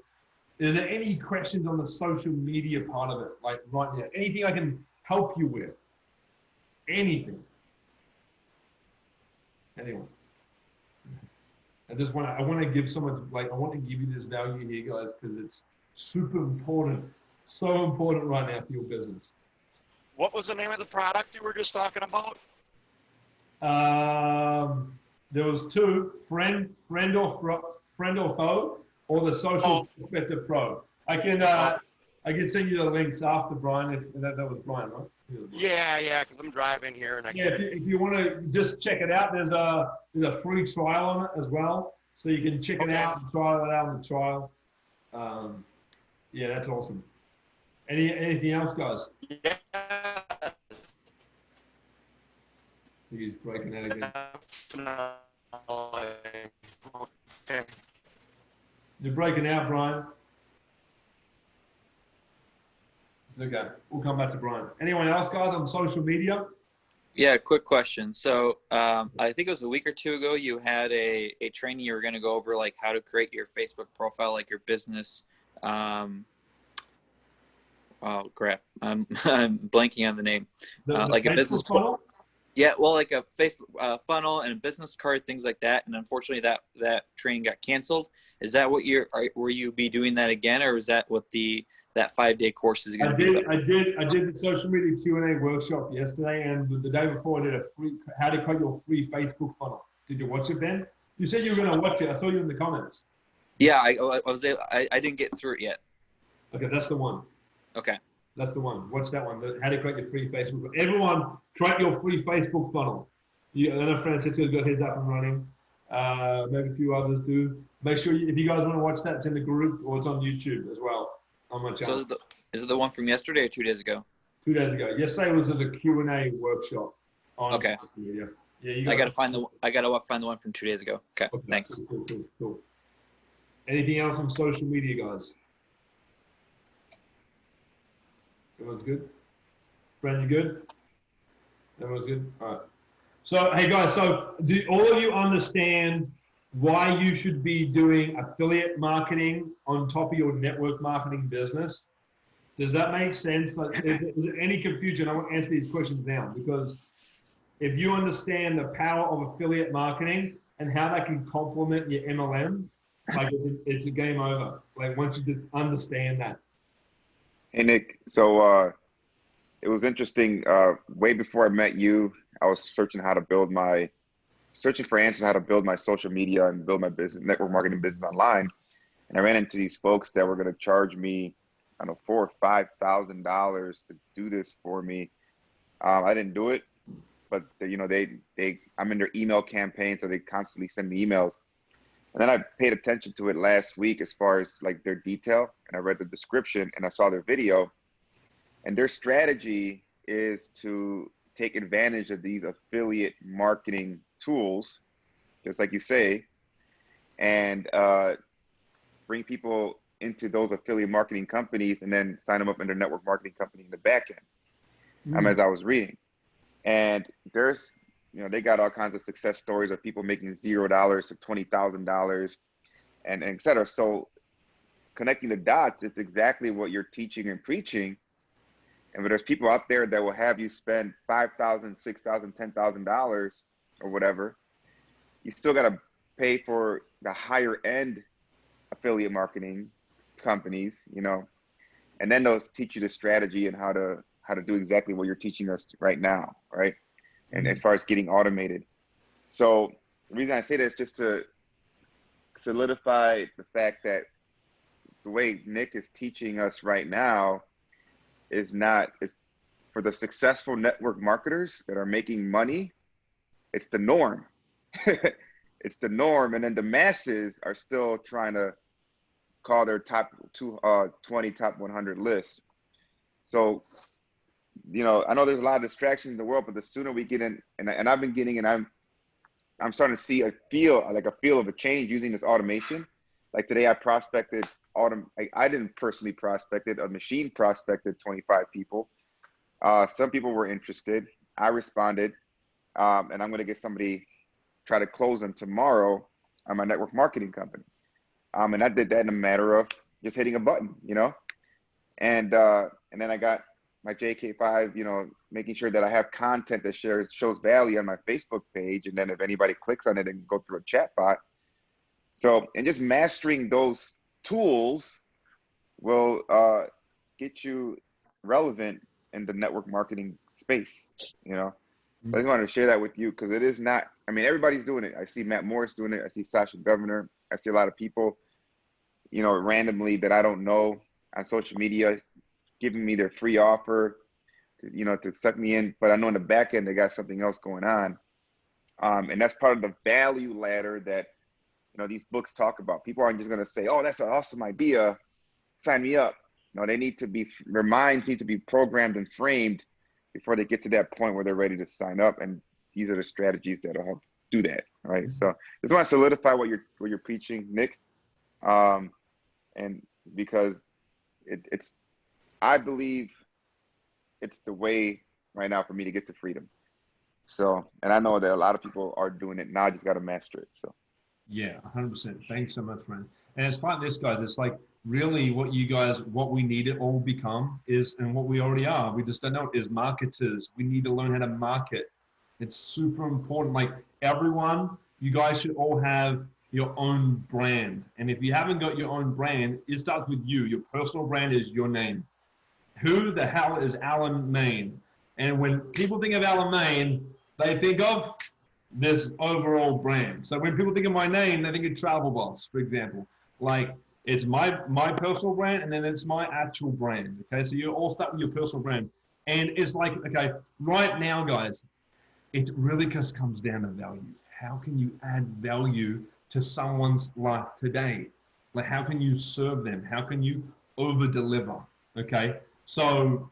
Is there any questions on the social media part of it, like right now? Anything I can help you with? Anything? Anyone? I want to give so much, like, I want to give you this value here, guys, because it's super important, so important right now for your business. What was the name of the product you were just talking about? There was two, friend or foe, or the social Prospector Pro. I can send you the links after, Brian. If that was Brian, right? Yeah, because I'm driving here and if you want to just check it out, there's a free trial on it as well, so you can check it out and trial it out on the trial. Yeah, that's awesome. Anything else, guys? Yeah. He's breaking out again. Okay. You're breaking out, Brian. Okay, we'll come back to Brian. Anyone else, guys, on social media? Yeah, quick question. So I think it was a week or two ago, you had a training you were going to go over, like how to create your Facebook profile, like your business. Oh crap! I'm blanking on the name. Like a business funnel. Yeah, well, like a Facebook funnel and a business card, things like that. And unfortunately, that training got canceled. Is that what will you be doing that again, or is that what that 5-day course is going to be? I did the social media Q&A workshop yesterday, and the day before I did a free how to create your free Facebook funnel. Did you watch it, Ben? You said you were going to watch it. I saw you in the comments. Yeah, I didn't get through it yet. Okay, that's the one. Okay. That's the one. Watch that one. How to create your free Facebook funnel. Everyone, create your free Facebook funnel. I know Francisco's got his up and running. Maybe a few others do. Make sure if you guys want to watch that, it's in the group or it's on YouTube as well. On my channel. So is it the one from yesterday or 2 days ago? 2 days ago. Yesterday was as a Q&A workshop on social media. Yeah, you guys. I gotta find the one from 2 days ago. Okay. Thanks. Cool. Anything else on social media, guys? Everyone's good? Brent, you good? Everyone's good? All right. So, hey guys, so do all of you understand why you should be doing affiliate marketing on top of your network marketing business? Does that make sense? Like, is there any confusion? I want to answer these questions now, because if you understand the power of affiliate marketing and how that can complement your MLM, like it's a game over. Like, once you just understand that. Hey, Nick. So it was interesting. Way before I met you, I was searching for answers how to build my social media and build my business, network marketing business online. And I ran into these folks that were going to charge me, I don't know, $4,000 or $5,000 to do this for me. I didn't do it, but I'm in their email campaign, so they constantly send me emails. And then I paid attention to it last week as far as like their detail, and I read the description and I saw their video, and their strategy is to take advantage of these affiliate marketing tools, just like you say, and bring people into those affiliate marketing companies and then sign them up in their network marketing company in the back end, as I was reading. And there's, you know, they got all kinds of success stories of people making $0 to $20,000 and et cetera. So connecting the dots, it's exactly what you're teaching and preaching. And there's people out there that will have you spend $5,000, $6,000, $10,000 or whatever. You still got to pay for the higher end affiliate marketing companies, you know, and then those teach you the strategy and how to do exactly what you're teaching us right now, right? And as far as getting automated. So the reason I say this is just to solidify the fact that the way Nick is teaching us right now is for the successful network marketers that are making money. It's the norm. It's the norm. And then the masses are still trying to call their top 20, top 100 lists. So, you know, I know there's a lot of distractions in the world, but the sooner we get in, and I've been getting, and I'm starting to see a feel of a change using this automation. Like today I prospected I didn't personally prospect it, a machine prospected 25 people. Some people were interested. I responded, and I'm going to get somebody, try to close them tomorrow on my network marketing company. And I did that in a matter of just hitting a button, you know, and then I got my JK5, you know, making sure that I have content that shows value on my Facebook page. And then if anybody clicks on it and go through a chat bot. So, and just mastering those tools will get you relevant in the network marketing space, you know. So I just wanted to share that with you because it is not, I mean, everybody's doing it. I see Matt Morris doing it. I see Sasha Governor. I see a lot of people, you know, randomly that I don't know on social media giving me their free offer, you know, to suck me in. But I know in the back end, they got something else going on. And that's part of the value ladder that, you know, these books talk about. People aren't just going to say, oh, that's an awesome idea, sign me up. No, they need to be, their minds need to be programmed and framed before they get to that point where they're ready to sign up. And these are the strategies that'll help do that, right? So just want to solidify what you're preaching, Nick. And because it's, I believe it's the way right now for me to get to freedom. So, and I know that a lot of people are doing it now. I just got to master it. So. Yeah, 100%. Thanks so much, man. And it's like this, guys. It's like really what we need to all become is, and what we already are, we just don't know, is marketers. We need to learn how to market. It's super important. Like everyone, you guys should all have your own brand. And if you haven't got your own brand, it starts with you. Your personal brand is your name. Who the hell is Alan Main? And when people think of Alan Main, they think of this overall brand. So when people think of my name, they think of Travel Boss, for example. Like it's my personal brand, and then it's my actual brand. Okay, so you all start with your personal brand. And it's like, okay, right now, guys, it really just comes down to value. How can you add value to someone's life today? Like how can you serve them? How can you over deliver? Okay. So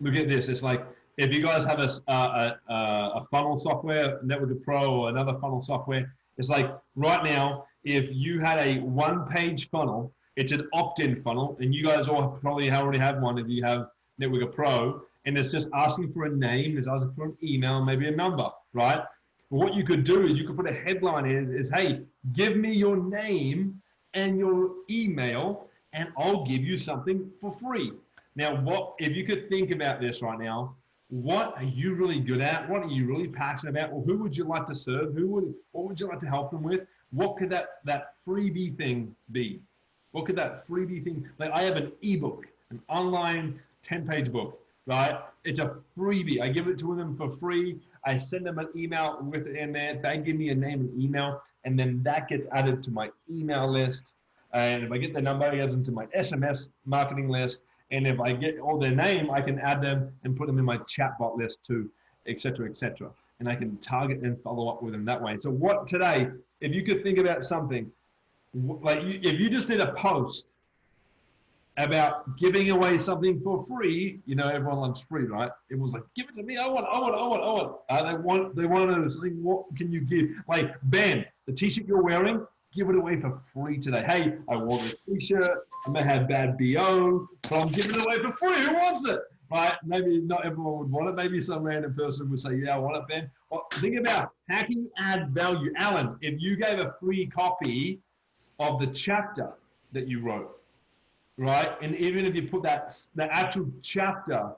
look at this. It's like if you guys have a funnel software, Network Pro or another funnel software, it's like right now, if you had a one-page funnel, it's an opt-in funnel, and you guys all probably already have one if you have Network Pro, and it's just asking for a name, it's asking for an email, maybe a number, right? But what you could do is you could put a headline in, is, hey, give me your name and your email, and I'll give you something for free. Now, what if you could think about this right now? What are you really good at? What are you really passionate about? Or who would you like to serve? What would you like to help them with? What could that freebie thing be? What could that freebie thing? Like I have an ebook, an online 10-page book, right? It's a freebie. I give it to them for free. I send them an email with it in there. They give me a name and email, and then that gets added to my email list. And if I get the number, it adds them to my SMS marketing list. And if I get all their name, I can add them and put them in my chatbot list too, et cetera, et cetera. and I can target and follow up with them that way. So what today, if you could think about something, like if you just did a post about giving away something for free, you know, everyone loves free, right? It was like, give it to me. I want. They want to know something. What can you give? Like, Ben, the t-shirt you're wearing, give it away for free today. Hey, I wore this t-shirt. I may have bad BO, but I'm giving it away for free. Who wants it? Right? Maybe not everyone would want it. Maybe some random person would say, yeah, I want it, Ben. Well, think about how can you add value. Alan, if you gave a free copy of the chapter that you wrote, right? And even if you put the actual chapter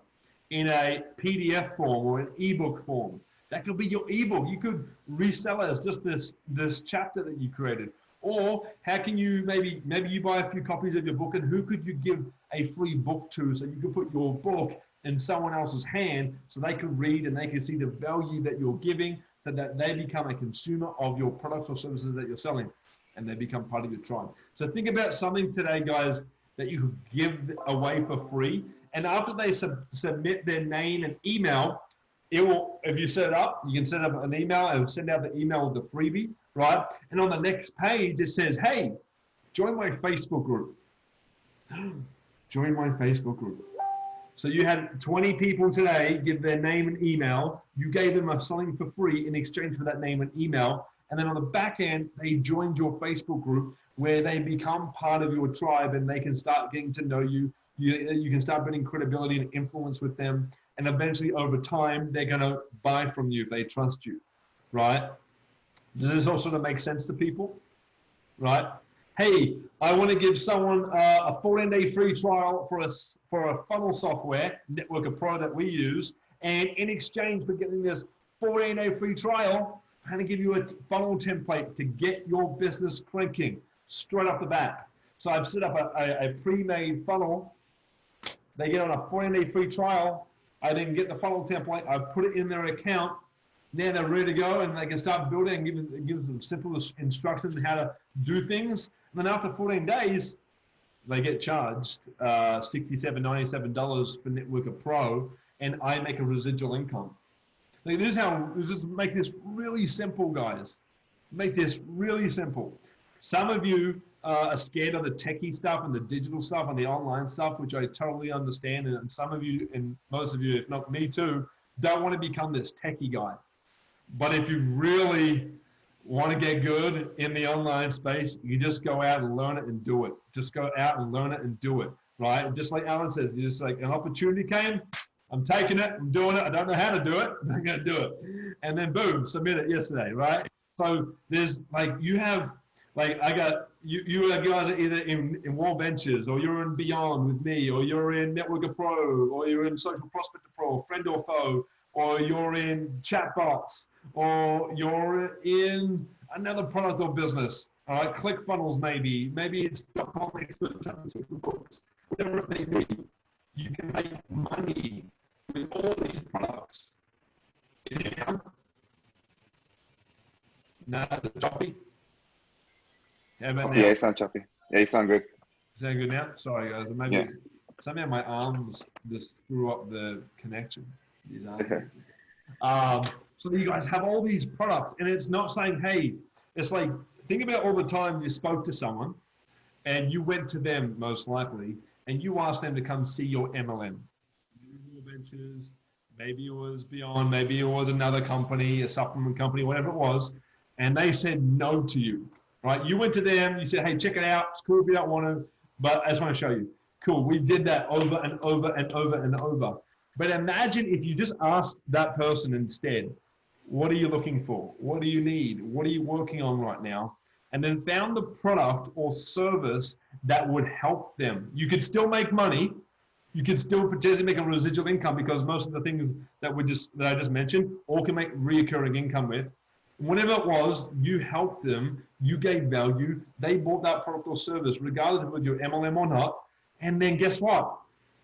in a PDF form or an ebook form, that could be your ebook. You could resell it as just this chapter that you created. Or how can you maybe you buy a few copies of your book, and who could you give a free book to so you could put your book in someone else's hand so they can read and they can see the value that you're giving, so that they become a consumer of your products or services that you're selling, and they become part of your tribe. So think about something today, guys, that you could give away for free. And after they submit their name and email, it will, if you set it up, you can set up an email and send out the email with the freebie, right? And on the next page, it says, hey, join my Facebook group. Join my Facebook group. So you had 20 people today give their name and email. You gave them something for free in exchange for that name and email. And then on the back end, they joined your Facebook group where they become part of your tribe, and they can start getting to know you. You can start building credibility and influence with them. And eventually over time, they're going to buy from you if they trust you, right? Does this all sort of make sense to people, right? Hey, I want to give someone a 14-day free trial for a funnel software, Networker Pro, that we use. And in exchange for getting this 14-day free trial, I'm going to give you a funnel template to get your business cranking straight off the bat. So I've set up a pre-made funnel. They get on a 14-day free trial. I then get the funnel template. I put it in their account. Now they're ready to go, and they can start building and give them simple instructions on how to do things. And then after 14 days, they get charged $67, $97 for Networker Pro, and I make a residual income. Like, this is make this really simple, guys. Make this really simple. Some of you are scared of the techie stuff and the digital stuff and the online stuff, which I totally understand. And some of you, and most of you, if not me too, don't want to become this techie guy. But if you really want to get good in the online space, you just go out and learn it and do it. Just go out and learn it and do it, right? Just like Alan says, you just like, an opportunity came, I'm taking it, I'm doing it. I don't know how to do it, but I'm going to do it. And then boom, submit it yesterday, right? So there's like, you have, like, I got, you guys are either in Wall Ventures, or you're in Beyond with me, or you're in Networker Pro, or you're in Social Prospector Pro, Friend or Foe, or you're in chatbots, or you're in another product or business. All right, ClickFunnels maybe it's .com experts, books, whatever it may be. You can make money with all these products. Yeah. No, the topic. How about now? Yeah, you sound choppy. Yeah, you sound good. Sound good now? Sorry, guys. Maybe somehow my arms just screw up the connection. These arms. So you guys have all these products, and it's not saying, hey, it's like, think about all the time you spoke to someone, and you went to them most likely, and you asked them to come see your MLM. Ventures, maybe it was Beyond, maybe it was another company, a supplement company, whatever it was, and they said no to you. Right? You went to them, you said, hey, check it out. It's cool if you don't want to, but I just want to show you. Cool. We did that over and over and over and over. But imagine if you just asked that person instead, what are you looking for? What do you need? What are you working on right now? And then found the product or service that would help them. You could still make money. You could still potentially make a residual income, because most of the things that I just mentioned all can make recurring income with. Whatever it was, you helped them, you gave value, they bought that product or service, regardless of whether you're MLM or not. And then guess what?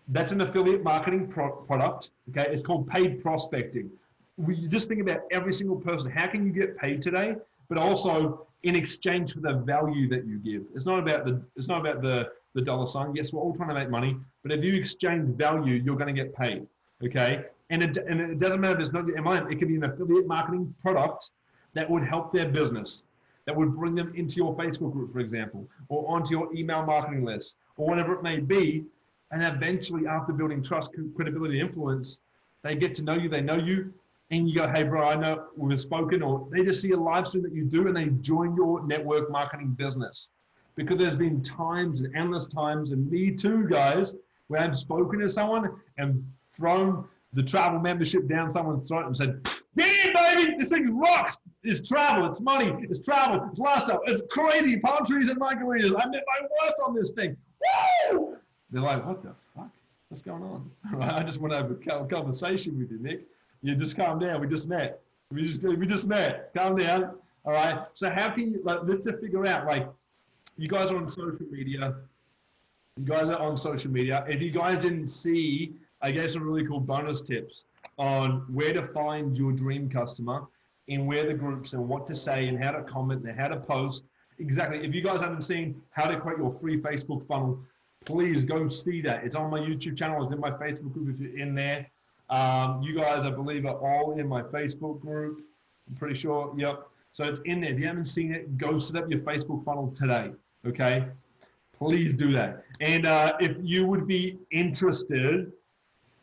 That's an affiliate marketing product. Okay, it's called paid prospecting. We just think about every single person. How can you get paid today? But also in exchange for the value that you give. It's not about the dollar sign. Yes, we're all trying to make money, but if you exchange value, you're going to get paid. Okay. And it doesn't matter if it's not in mind. It could be an affiliate marketing product that would help their business, that would bring them into your Facebook group, for example, or onto your email marketing list, or whatever it may be. And eventually, after building trust, credibility, influence, they get to know you, they know you, and you go, hey, bro, I know we've spoken, or they just see a live stream that you do and they join your network marketing business. Because there's been times and endless times, and me too, guys, where I've spoken to someone and thrown the travel membership down someone's throat and said, yeah, baby, this thing rocks. It's travel, it's money, it's travel, it's lifestyle, it's crazy, palm trees and margaritas. I met my wife on this thing. Woo! They're like, what the fuck? What's going on? I just want to have a conversation with you, Nick. You just calm down. We just met. We just met. Calm down. All right. So how can you, like, let's figure out, like, you guys are on social media. You guys are on social media. If you guys didn't see, I gave some really cool bonus tips on where to find your dream customer, in where the groups and what to say and how to comment and how to post. Exactly. If you guys haven't seen how to create your free Facebook funnel, please go see that. It's on my YouTube channel. It's in my Facebook group if you're in there. You guys, I believe, are all in my Facebook group. I'm pretty sure. Yep. So it's in there. If you haven't seen it, go set up your Facebook funnel today. Okay. Please do that. And if you would be interested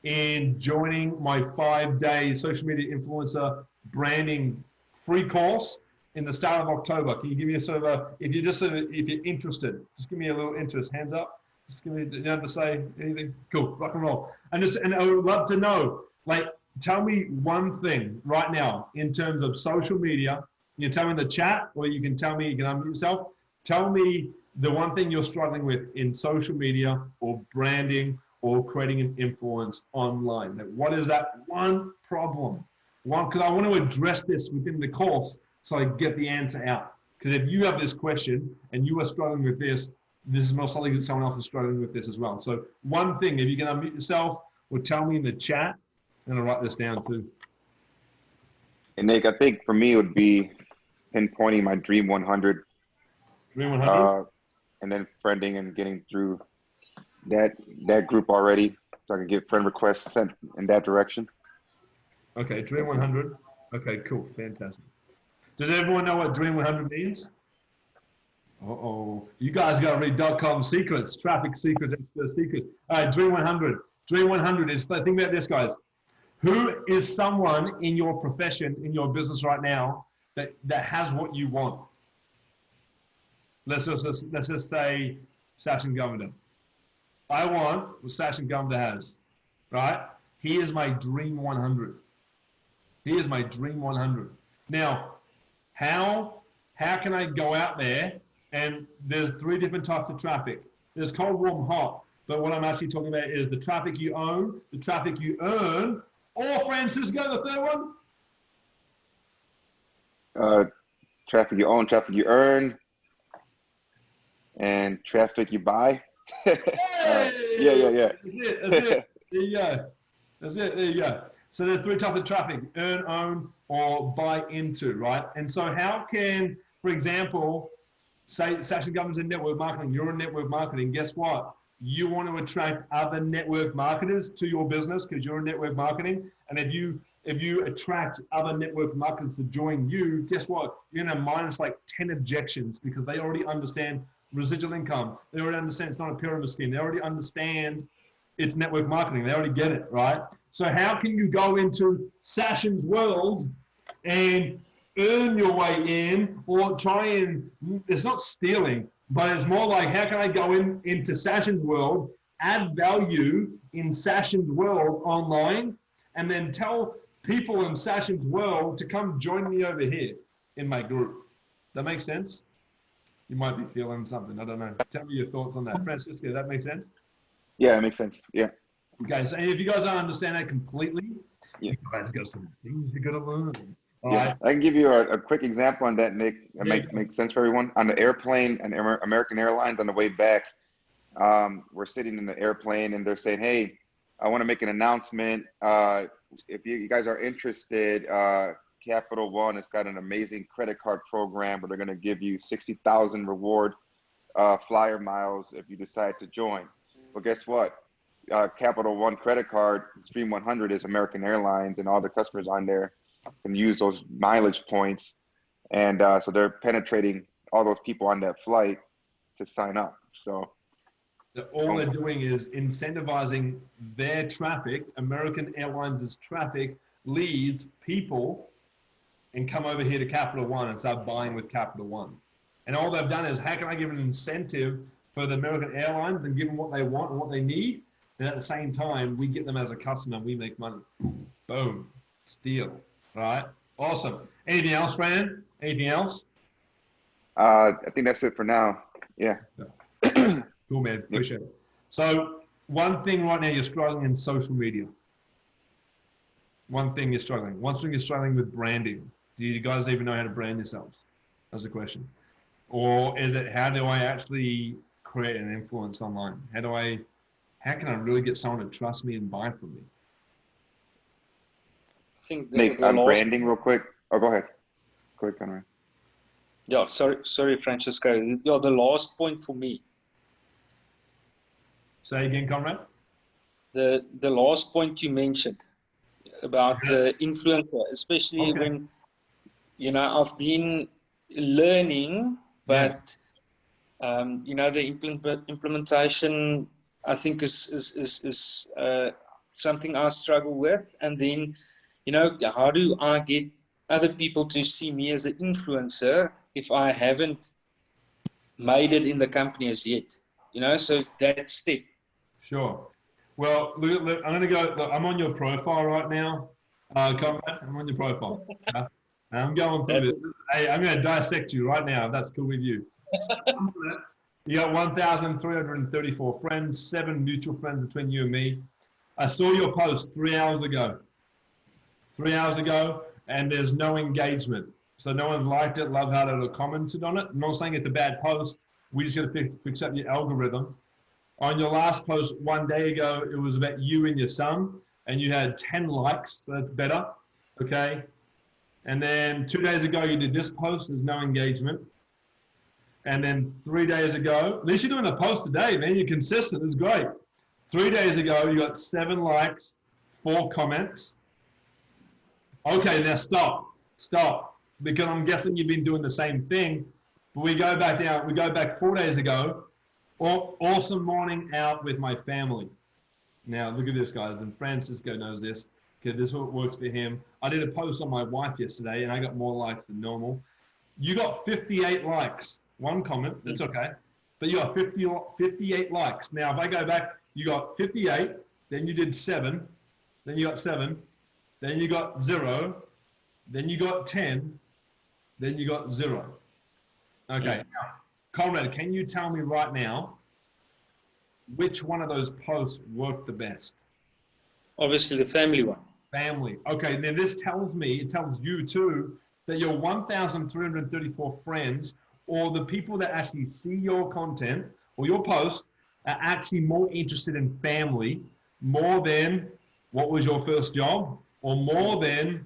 in joining my 5-day social media influencer branding free course in the start of October, can you give me a sort of a, if you're interested, just give me a little interest, hands up. Just give me, you don't have to say anything. Cool, rock and roll. And I would love to know, like, tell me one thing right now in terms of social media. You can tell me in the chat, or you can tell me, you can unmute yourself. Tell me the one thing you're struggling with in social media or branding or creating an influence online. Like, what is that one problem? Because I want to address this within the course so I get the answer out. Because if you have this question and you are struggling with this is most likely that someone else is struggling with this as well. So one thing, if you can unmute yourself or tell me in the chat, I'm going to write this down too. And Nick, I think for me it would be pinpointing my Dream 100. Dream 100? And then friending and getting through that group already, so I can get friend requests sent in that direction. Okay, Dream 100. Okay, cool, fantastic. Does everyone know what Dream 100 means? Uh-oh, you guys got to read .com secrets, traffic secrets, expert secrets. All right, Dream 100. Dream 100 is, think about this, guys. Who is someone in your profession, in your business right now, that has what you want? Let's just say Sachin Govardhan. I want what Sachin Govardhan has, right? He is my Dream 100. He is my Dream 100. Now, how can I go out there? And there's 3 different types of traffic. There's cold, warm, hot. But what I'm actually talking about is the traffic you own, the traffic you earn, or Francisco, the third one? Traffic you own, traffic you earn, and traffic you buy. Hey! Yeah. That's it. There you go. That's it. There you go. So there's 3 types of traffic: earn, own, or buy into, right? And so how can, for example, say Sachin Govardhan's in network marketing, you're in network marketing, guess what? You want to attract other network marketers to your business because you're in network marketing. And if you attract other network marketers to join you, guess what? You're going to minus like 10 objections because they already understand residual income. They already understand it's not a pyramid scheme. They already understand it's network marketing. They already get it, right? So how can you go into Sachin's world and earn your way in, or try and, it's not stealing, but it's more like, how can I go into Sachin's world, add value in Sachin's world online, and then tell people in Sachin's world to come join me over here in my group. That makes sense? You might be feeling something, I don't know. Tell me your thoughts on that. Francisco, that makes sense? Yeah, it makes sense. Yeah. Okay, so if you guys don't understand that completely, Yeah. you guys got some things you gotta learn. All Yeah, right. I can give you a quick example on that, Nick. It makes sense for everyone. On the airplane and American Airlines on the way back, we're sitting in the airplane and they're saying, hey, I want to make an announcement. If you guys are interested, Capital One has got an amazing credit card program where they're going to give you 60,000 reward flyer miles if you decide to join. Well, guess what? Capital One credit card, Stream 100 is American Airlines, and all the customers on there can use those mileage points. And so they're penetrating all those people on that flight to sign up. So all they're doing is incentivizing their traffic, American Airlines' traffic, leads people and come over here to Capital One and start buying with Capital One. And all they've done is, how can I give an incentive for the American Airlines and give them what they want and what they need? And at the same time, we get them as a customer and we make money. Boom. Steal. Right? Awesome. Anything else, Rand? Anything else? I think that's it for now. Yeah. Cool, man. Appreciate it. So one thing right now, you're struggling in social media. One thing you're struggling. One thing you're struggling with branding. Do you guys even know how to brand yourselves? That's the question. Or is it, how do I actually create an influence online? How can I really get someone to trust me and buy from me? I think Nate, on branding real quick. Oh, go ahead. Quick, Conrad. Yeah, sorry, Francisco. Yeah, the last point for me. Say again, Conrad. The last point you mentioned about influencer, especially when, you know, I've been learning, but you know, the implementation, I think is something I struggle with. And then, you know, how do I get other people to see me as an influencer if I haven't made it in the company as yet? You know, so that step. Sure. Well, look, I'm going to go. Look, I'm on your profile right now, Conrad. I'm on your profile. I'm going through this. Hey, I'm going to dissect you right now, if that's cool with you. You got 1,334 friends, 7 mutual friends between you and me. I saw your post 3 hours ago. 3 hours ago, and there's no engagement. So no one liked it, loved it, or commented on it. I'm not saying it's a bad post. We just got to fix up your algorithm. On your last post 1 day ago, it was about you and your son, and you had 10 likes. That's better, okay? And then 2 days ago, you did this post. There's no engagement. And then 3 days ago, at least you're doing a post today, man. You're consistent. It's great. 3 days ago, you got 7 likes, 4 comments. Okay, now stop. Because I'm guessing you've been doing the same thing. But we go back down. We go back 4 days ago. Awesome morning out with my family. Now, look at this, guys. And Francisco knows this, because this is what works for him. I did a post on my wife yesterday, and I got more likes than normal. You got 58 likes. 1 comment. That's okay. But you got 58 likes. Now, if I go back, you got 58. Then you did 7. Then you got 7. Then you got 0. Then you got 10. Then you got 0. Okay. Now, Conrad, can you tell me right now which one of those posts worked the best? Obviously, the family one. Family. Okay, now this tells me, it tells you too, that your 1,334 friends, or the people that actually see your content or your post, are actually more interested in family more than what was your first job, or more than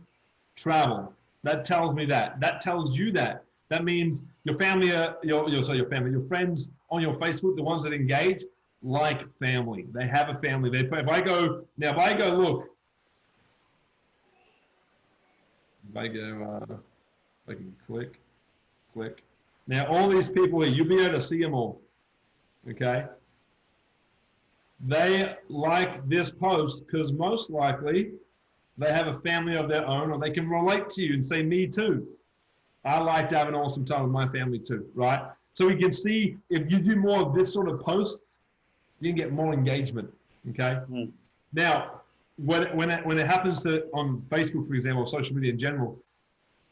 travel. That tells me that. That tells you that. That means your family, your friends on your Facebook, the ones that engage, like family. They have a family. If I go look, if I can click. Now, all these people here, you'll be able to see them all, okay? They like this post because most likely they have a family of their own, or they can relate to you and say, me too. I like to have an awesome time with my family too, right? So we can see if you do more of this sort of posts, you can get more engagement, okay? Now, when it happens on Facebook, for example, or social media in general,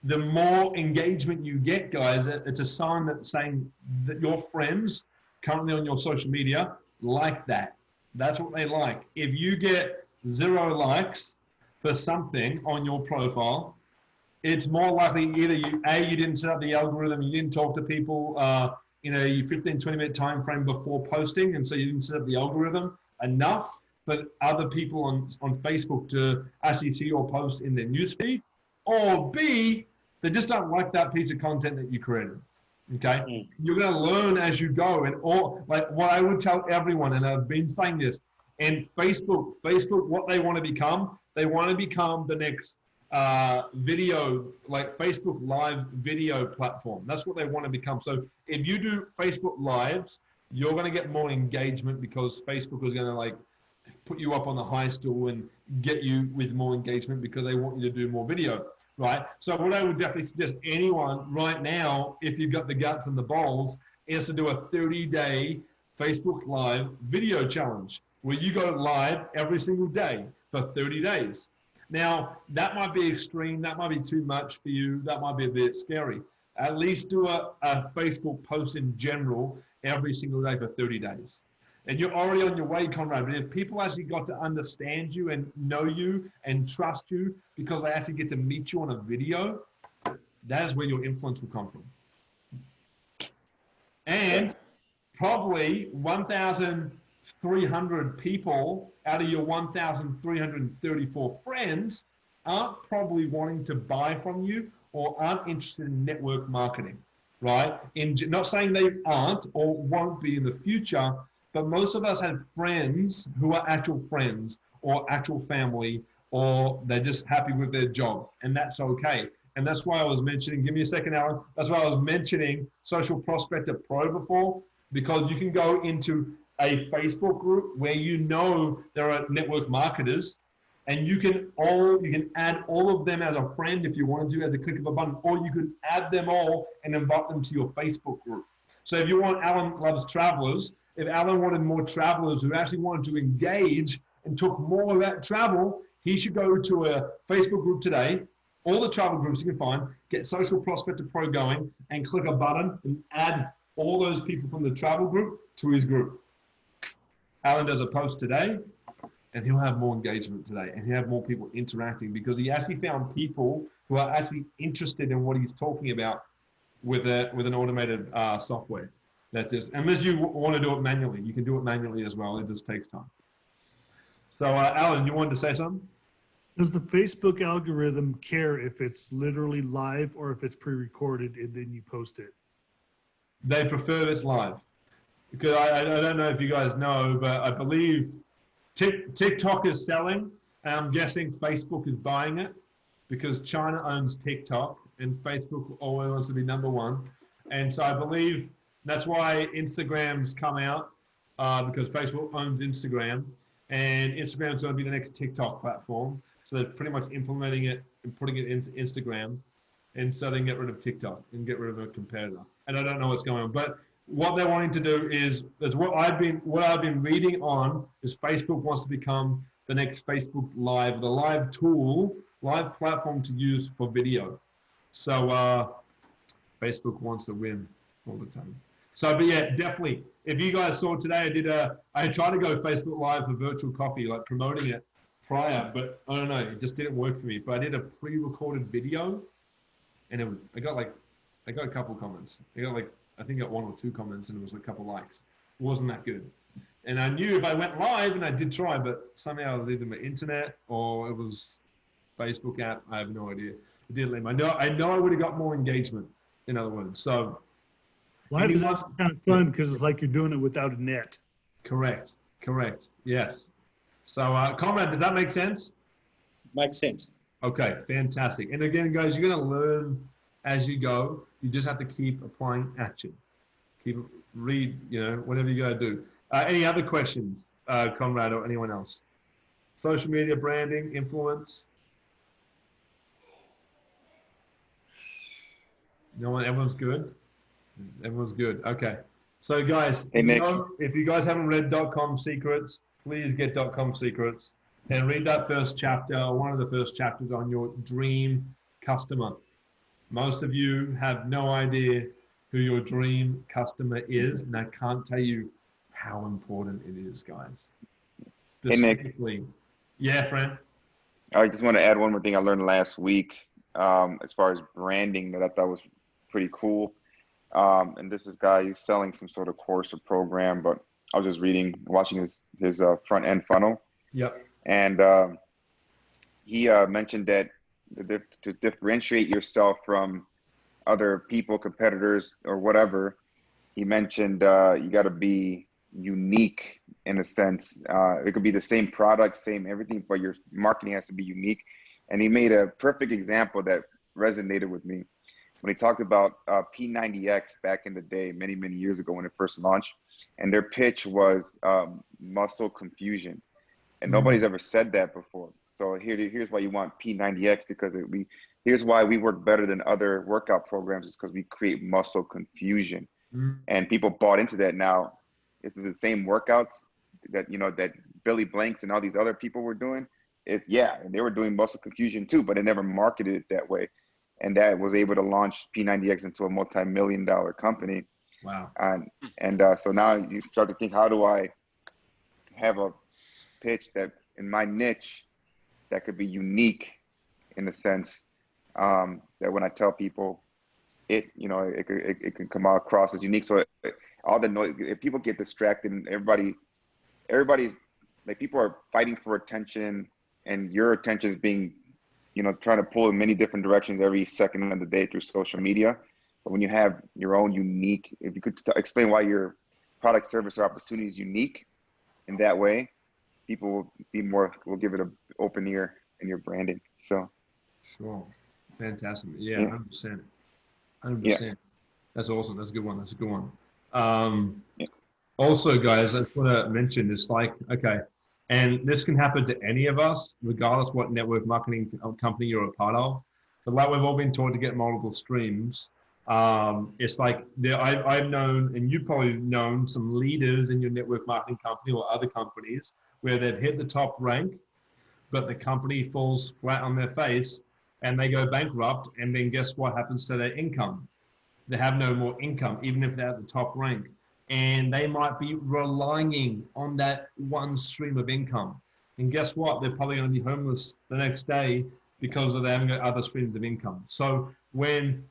the more engagement you get, guys, it's a sign that's saying that your friends currently on your social media like that. That's what they like. If you get 0 likes for something on your profile, it's more likely either you didn't set up the algorithm, you didn't talk to people, your 15, 20-minute time frame before posting, and so you didn't set up the algorithm enough for other people on Facebook to actually see your post in their newsfeed, or B, they just don't like that piece of content that you created. Okay, you're going to learn as you go, and what I would tell everyone, and I've been saying this, And Facebook, what they want to become, they want to become the next video, like Facebook Live video platform. That's what they want to become. So if you do Facebook Lives, you're going to get more engagement because Facebook is going to like put you up on the high stool and get you with more engagement because they want you to do more video, right? So what I would definitely suggest anyone right now, if you've got the guts and the balls, is to do a 30-day Facebook Live video challenge where you go live every single day for 30 days. Now, that might be extreme. That might be too much for you. That might be a bit scary. At least do a Facebook post in general every single day for 30 days. And you're already on your way, Conrad. But if people actually got to understand you and know you and trust you because they actually get to meet you on a video, that is where your influence will come from. And probably 1,300 people out of your 1,334 friends aren't probably wanting to buy from you or aren't interested in network marketing, right? Not saying they aren't or won't be in the future, but most of us have friends who are actual friends or actual family, or they're just happy with their job, and that's okay. And that's why I was mentioning, give me a second, Alan. That's why I was mentioning Social Prospector Pro before, because you can go into a Facebook group where you know there are network marketers, and you can add all of them as a friend if you want to, as a click of a button, or you could add them all and invite them to your Facebook group. So if you want Alan Loves Travelers, if Alan wanted more travelers who actually wanted to engage and took more of that travel, he should go to a Facebook group today, all the travel groups you can find, get Social Prospector Pro going, and click a button and add all those people from the travel group to his group. Alan does a post today, and he'll have more engagement today, and he'll have more people interacting because he actually found people who are actually interested in what he's talking about with an automated software. That's just, unless you want to do it manually, you can do it manually as well. It just takes time. So, Alan, you wanted to say something? Does the Facebook algorithm care if it's literally live or if it's pre-recorded and then you post it? They prefer it's live. Because I don't know if you guys know, but I believe TikTok is selling, and I'm guessing Facebook is buying it because China owns TikTok and Facebook always wants to be number one. And so I believe that's why Instagram's come out because Facebook owns Instagram, and Instagram's going to be the next TikTok platform. So they're pretty much implementing it and putting it into Instagram, and so they can get rid of TikTok and get rid of a competitor. And I don't know what's going on, but what they're wanting to do is what I've been reading on is Facebook wants to become the next Facebook Live, the live tool, live platform to use for video. So Facebook wants to win all the time. So, but yeah, definitely. If you guys saw today, I tried to go Facebook Live for virtual coffee, like promoting it prior, but I don't know, it just didn't work for me. But I did a pre-recorded video, and I got a couple comments. I think I got 1 or 2 comments, and it was a couple likes. It wasn't that good. And I knew if I went live, and I did try, but somehow it was either my internet or it was Facebook app. I have no idea. It didn't let me. I know I would have got more engagement, in other words. So live is also kind of fun because it's like you're doing it without a net. Correct. Yes. So Conrad, did that make sense? Makes sense. Okay, fantastic. And again, guys, you're going to learn as you go. You just have to keep applying action. Read, whatever you got to do. Any other questions, Conrad, or anyone else? Social media, branding, influence? No one, everyone's good? Everyone's good. Okay. So guys, if you guys haven't read .com Secrets, please get .com Secrets and read that first chapter, one of the first chapters on your dream customer. Most of you have no idea who your dream customer is, and I can't tell you how important it is, guys. Specifically. Yeah, Fran? I just want to add one more thing I learned last week as far as branding that I thought was pretty cool. And this is guy who's selling some sort of course or program, but I was just watching his front end funnel. Yep. And he mentioned that to differentiate yourself from other people, competitors, or whatever, he mentioned you got to be unique in a sense. It could be the same product, same everything, but your marketing has to be unique. And he made a perfect example that resonated with me when he talked about P90X back in the day, many, many years ago when it first launched. And their pitch was muscle confusion. And nobody's ever said that before. So here's why you want P90X, because here's why we work better than other workout programs, is because we create muscle confusion. And people bought into that. Now, this is the same workouts that, you know, that Billy Blanks and all these other people were doing. And they were doing muscle confusion too, but they never marketed it that way. And that was able to launch P90X into a multi-million-dollar company. Wow. And so now you start to think, how do I have a pitch that in my niche that could be unique in the sense that when I tell people it can come out across as unique. So all the noise, if people get distracted and everybody's like, people are fighting for attention, and your attention is being, you know, trying to pull in many different directions every second of the day through social media. But when you have your own unique, if you could explain why your product, service, or opportunity is unique in that way, people will give it an open ear in your branding. So. Sure. Fantastic. Yeah, 100%. 100%. Yeah. That's awesome. That's a good one. Also, guys, I just want to mention this, like, okay, and this can happen to any of us, regardless what network marketing company you're a part of. But like we've all been taught to get multiple streams, it's like I've known, and you've probably known, some leaders in your network marketing company or other companies where they've hit the top rank, but the company falls flat on their face and they go bankrupt. And then guess what happens to their income? They have no more income, even if they're at the top rank. And they might be relying on that one stream of income. And guess what? They're probably going to be homeless the next day because of them having other streams of income. So when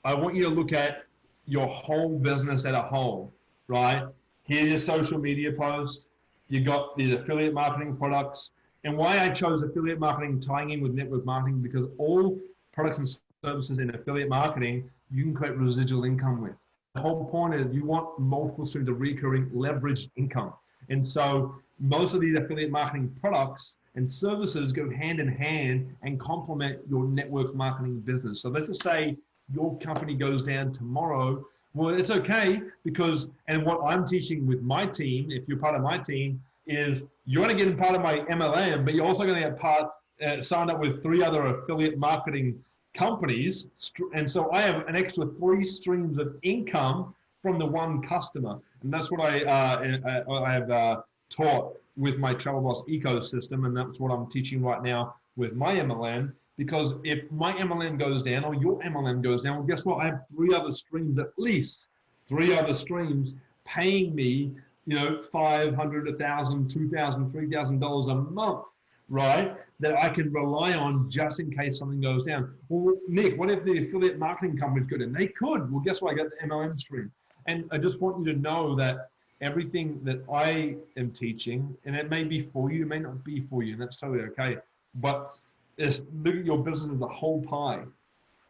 I want you to look at your whole business as a whole, right? Here's your social media post. You got the affiliate marketing products. And why I chose affiliate marketing tying in with network marketing, because all products and services in affiliate marketing, you can create residual income with. The whole point is you want multiple streams of recurring leveraged income. And so most of these affiliate marketing products and services go hand in hand and complement your network marketing business. So let's just say your company goes down tomorrow. Well, it's okay, because, and what I'm teaching with my team, if you're part of my team, is you're going to get part of my MLM, but you're also going to get signed up with 3 other affiliate marketing companies. And so I have an extra 3 streams of income from the one customer. And that's what I have taught with my Travel Boss ecosystem. And that's what I'm teaching right now with my MLM. Because if my MLM goes down or your MLM goes down, well, guess what? I have 3 other streams, at least 3 other streams paying me, you know, $500, $1,000, $2,000, $3,000 a month, right? That I can rely on just in case something goes down. Well, Nick, what if the affiliate marketing company's good? And they could. Well, guess what? I got the MLM stream. And I just want you to know that everything that I am teaching, and it may be for you, it may not be for you, and that's totally okay. But look at your business as the whole pie.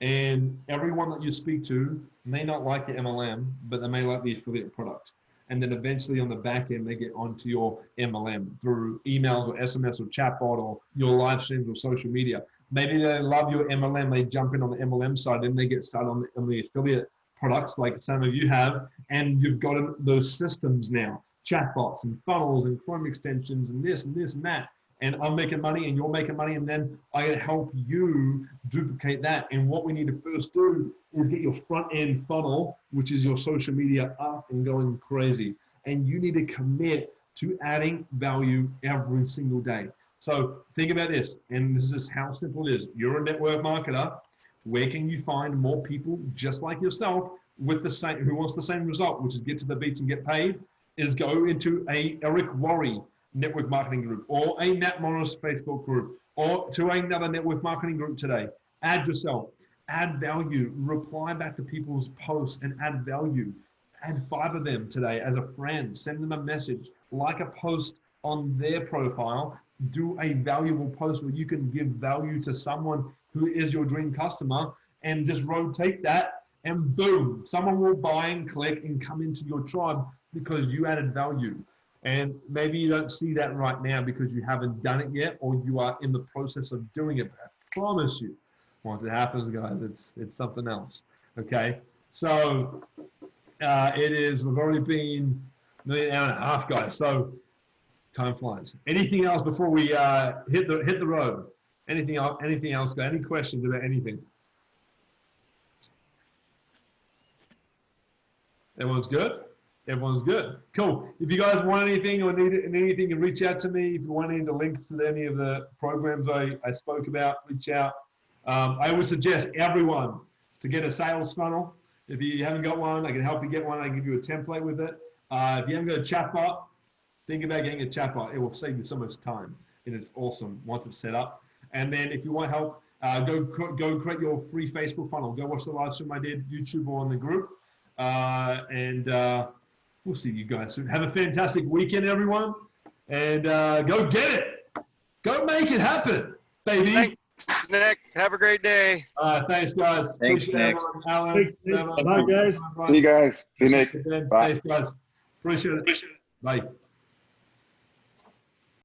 And everyone that you speak to may not like the MLM, but they may like the affiliate product. And then eventually on the back end, they get onto your MLM through emails or SMS or chatbot or your live streams or social media. Maybe they love your MLM, they jump in on the MLM side, and they get started on the affiliate products like some of you have, and you've got those systems now, chatbots and funnels and Chrome extensions and this and this and that. And I'm making money and you're making money, and then I can help you duplicate that. And what we need to first do is get your front end funnel, which is your social media, up and going crazy. And you need to commit to adding value every single day. So think about this, and this is how simple it is. You're a network marketer. Where can you find more people just like yourself with the same, who wants the same result, which is get to the beach and get paid? Is go into a Eric Worre network marketing group, or a Matt Morris Facebook group, or to another network marketing group today. Add yourself, add value, reply back to people's posts and add value. Add 5 of them today as a friend, send them a message, like a post on their profile, do a valuable post where you can give value to someone who is your dream customer, and just rotate that, and boom, someone will buy and click and come into your tribe because you added value. And maybe you don't see that right now because you haven't done it yet, or you are in the process of doing it. But I promise you, once it happens, guys, it's something else. Okay, so we've already been nearly an hour and a half, guys. So time flies. Anything else before we hit the road? Anything else? Anything else? Any questions about anything? Everyone's good? Everyone's good. Cool. If you guys want anything or need anything, you reach out to me. If you want any of the links to any of the programs I spoke about, reach out. I would suggest everyone to get a sales funnel. If you haven't got one, I can help you get one. I can give you a template with it. If you haven't got a chatbot, think about getting a chatbot. It will save you so much time, and it's awesome once it's set up. And then if you want help, go create your free Facebook funnel. Go watch the live stream I did, YouTube or on the group. We'll see you guys soon. Have a fantastic weekend, everyone. And go get it. Go make it happen, baby. Thanks, Nick. Have a great day. Thanks, guys. Thanks, Appreciate Nick. everyone. Alan, Thanks, Nick. Trevor, Bye, guys. See you guys. See you, Nick. Thanks, Bye. guys. Appreciate it. Bye.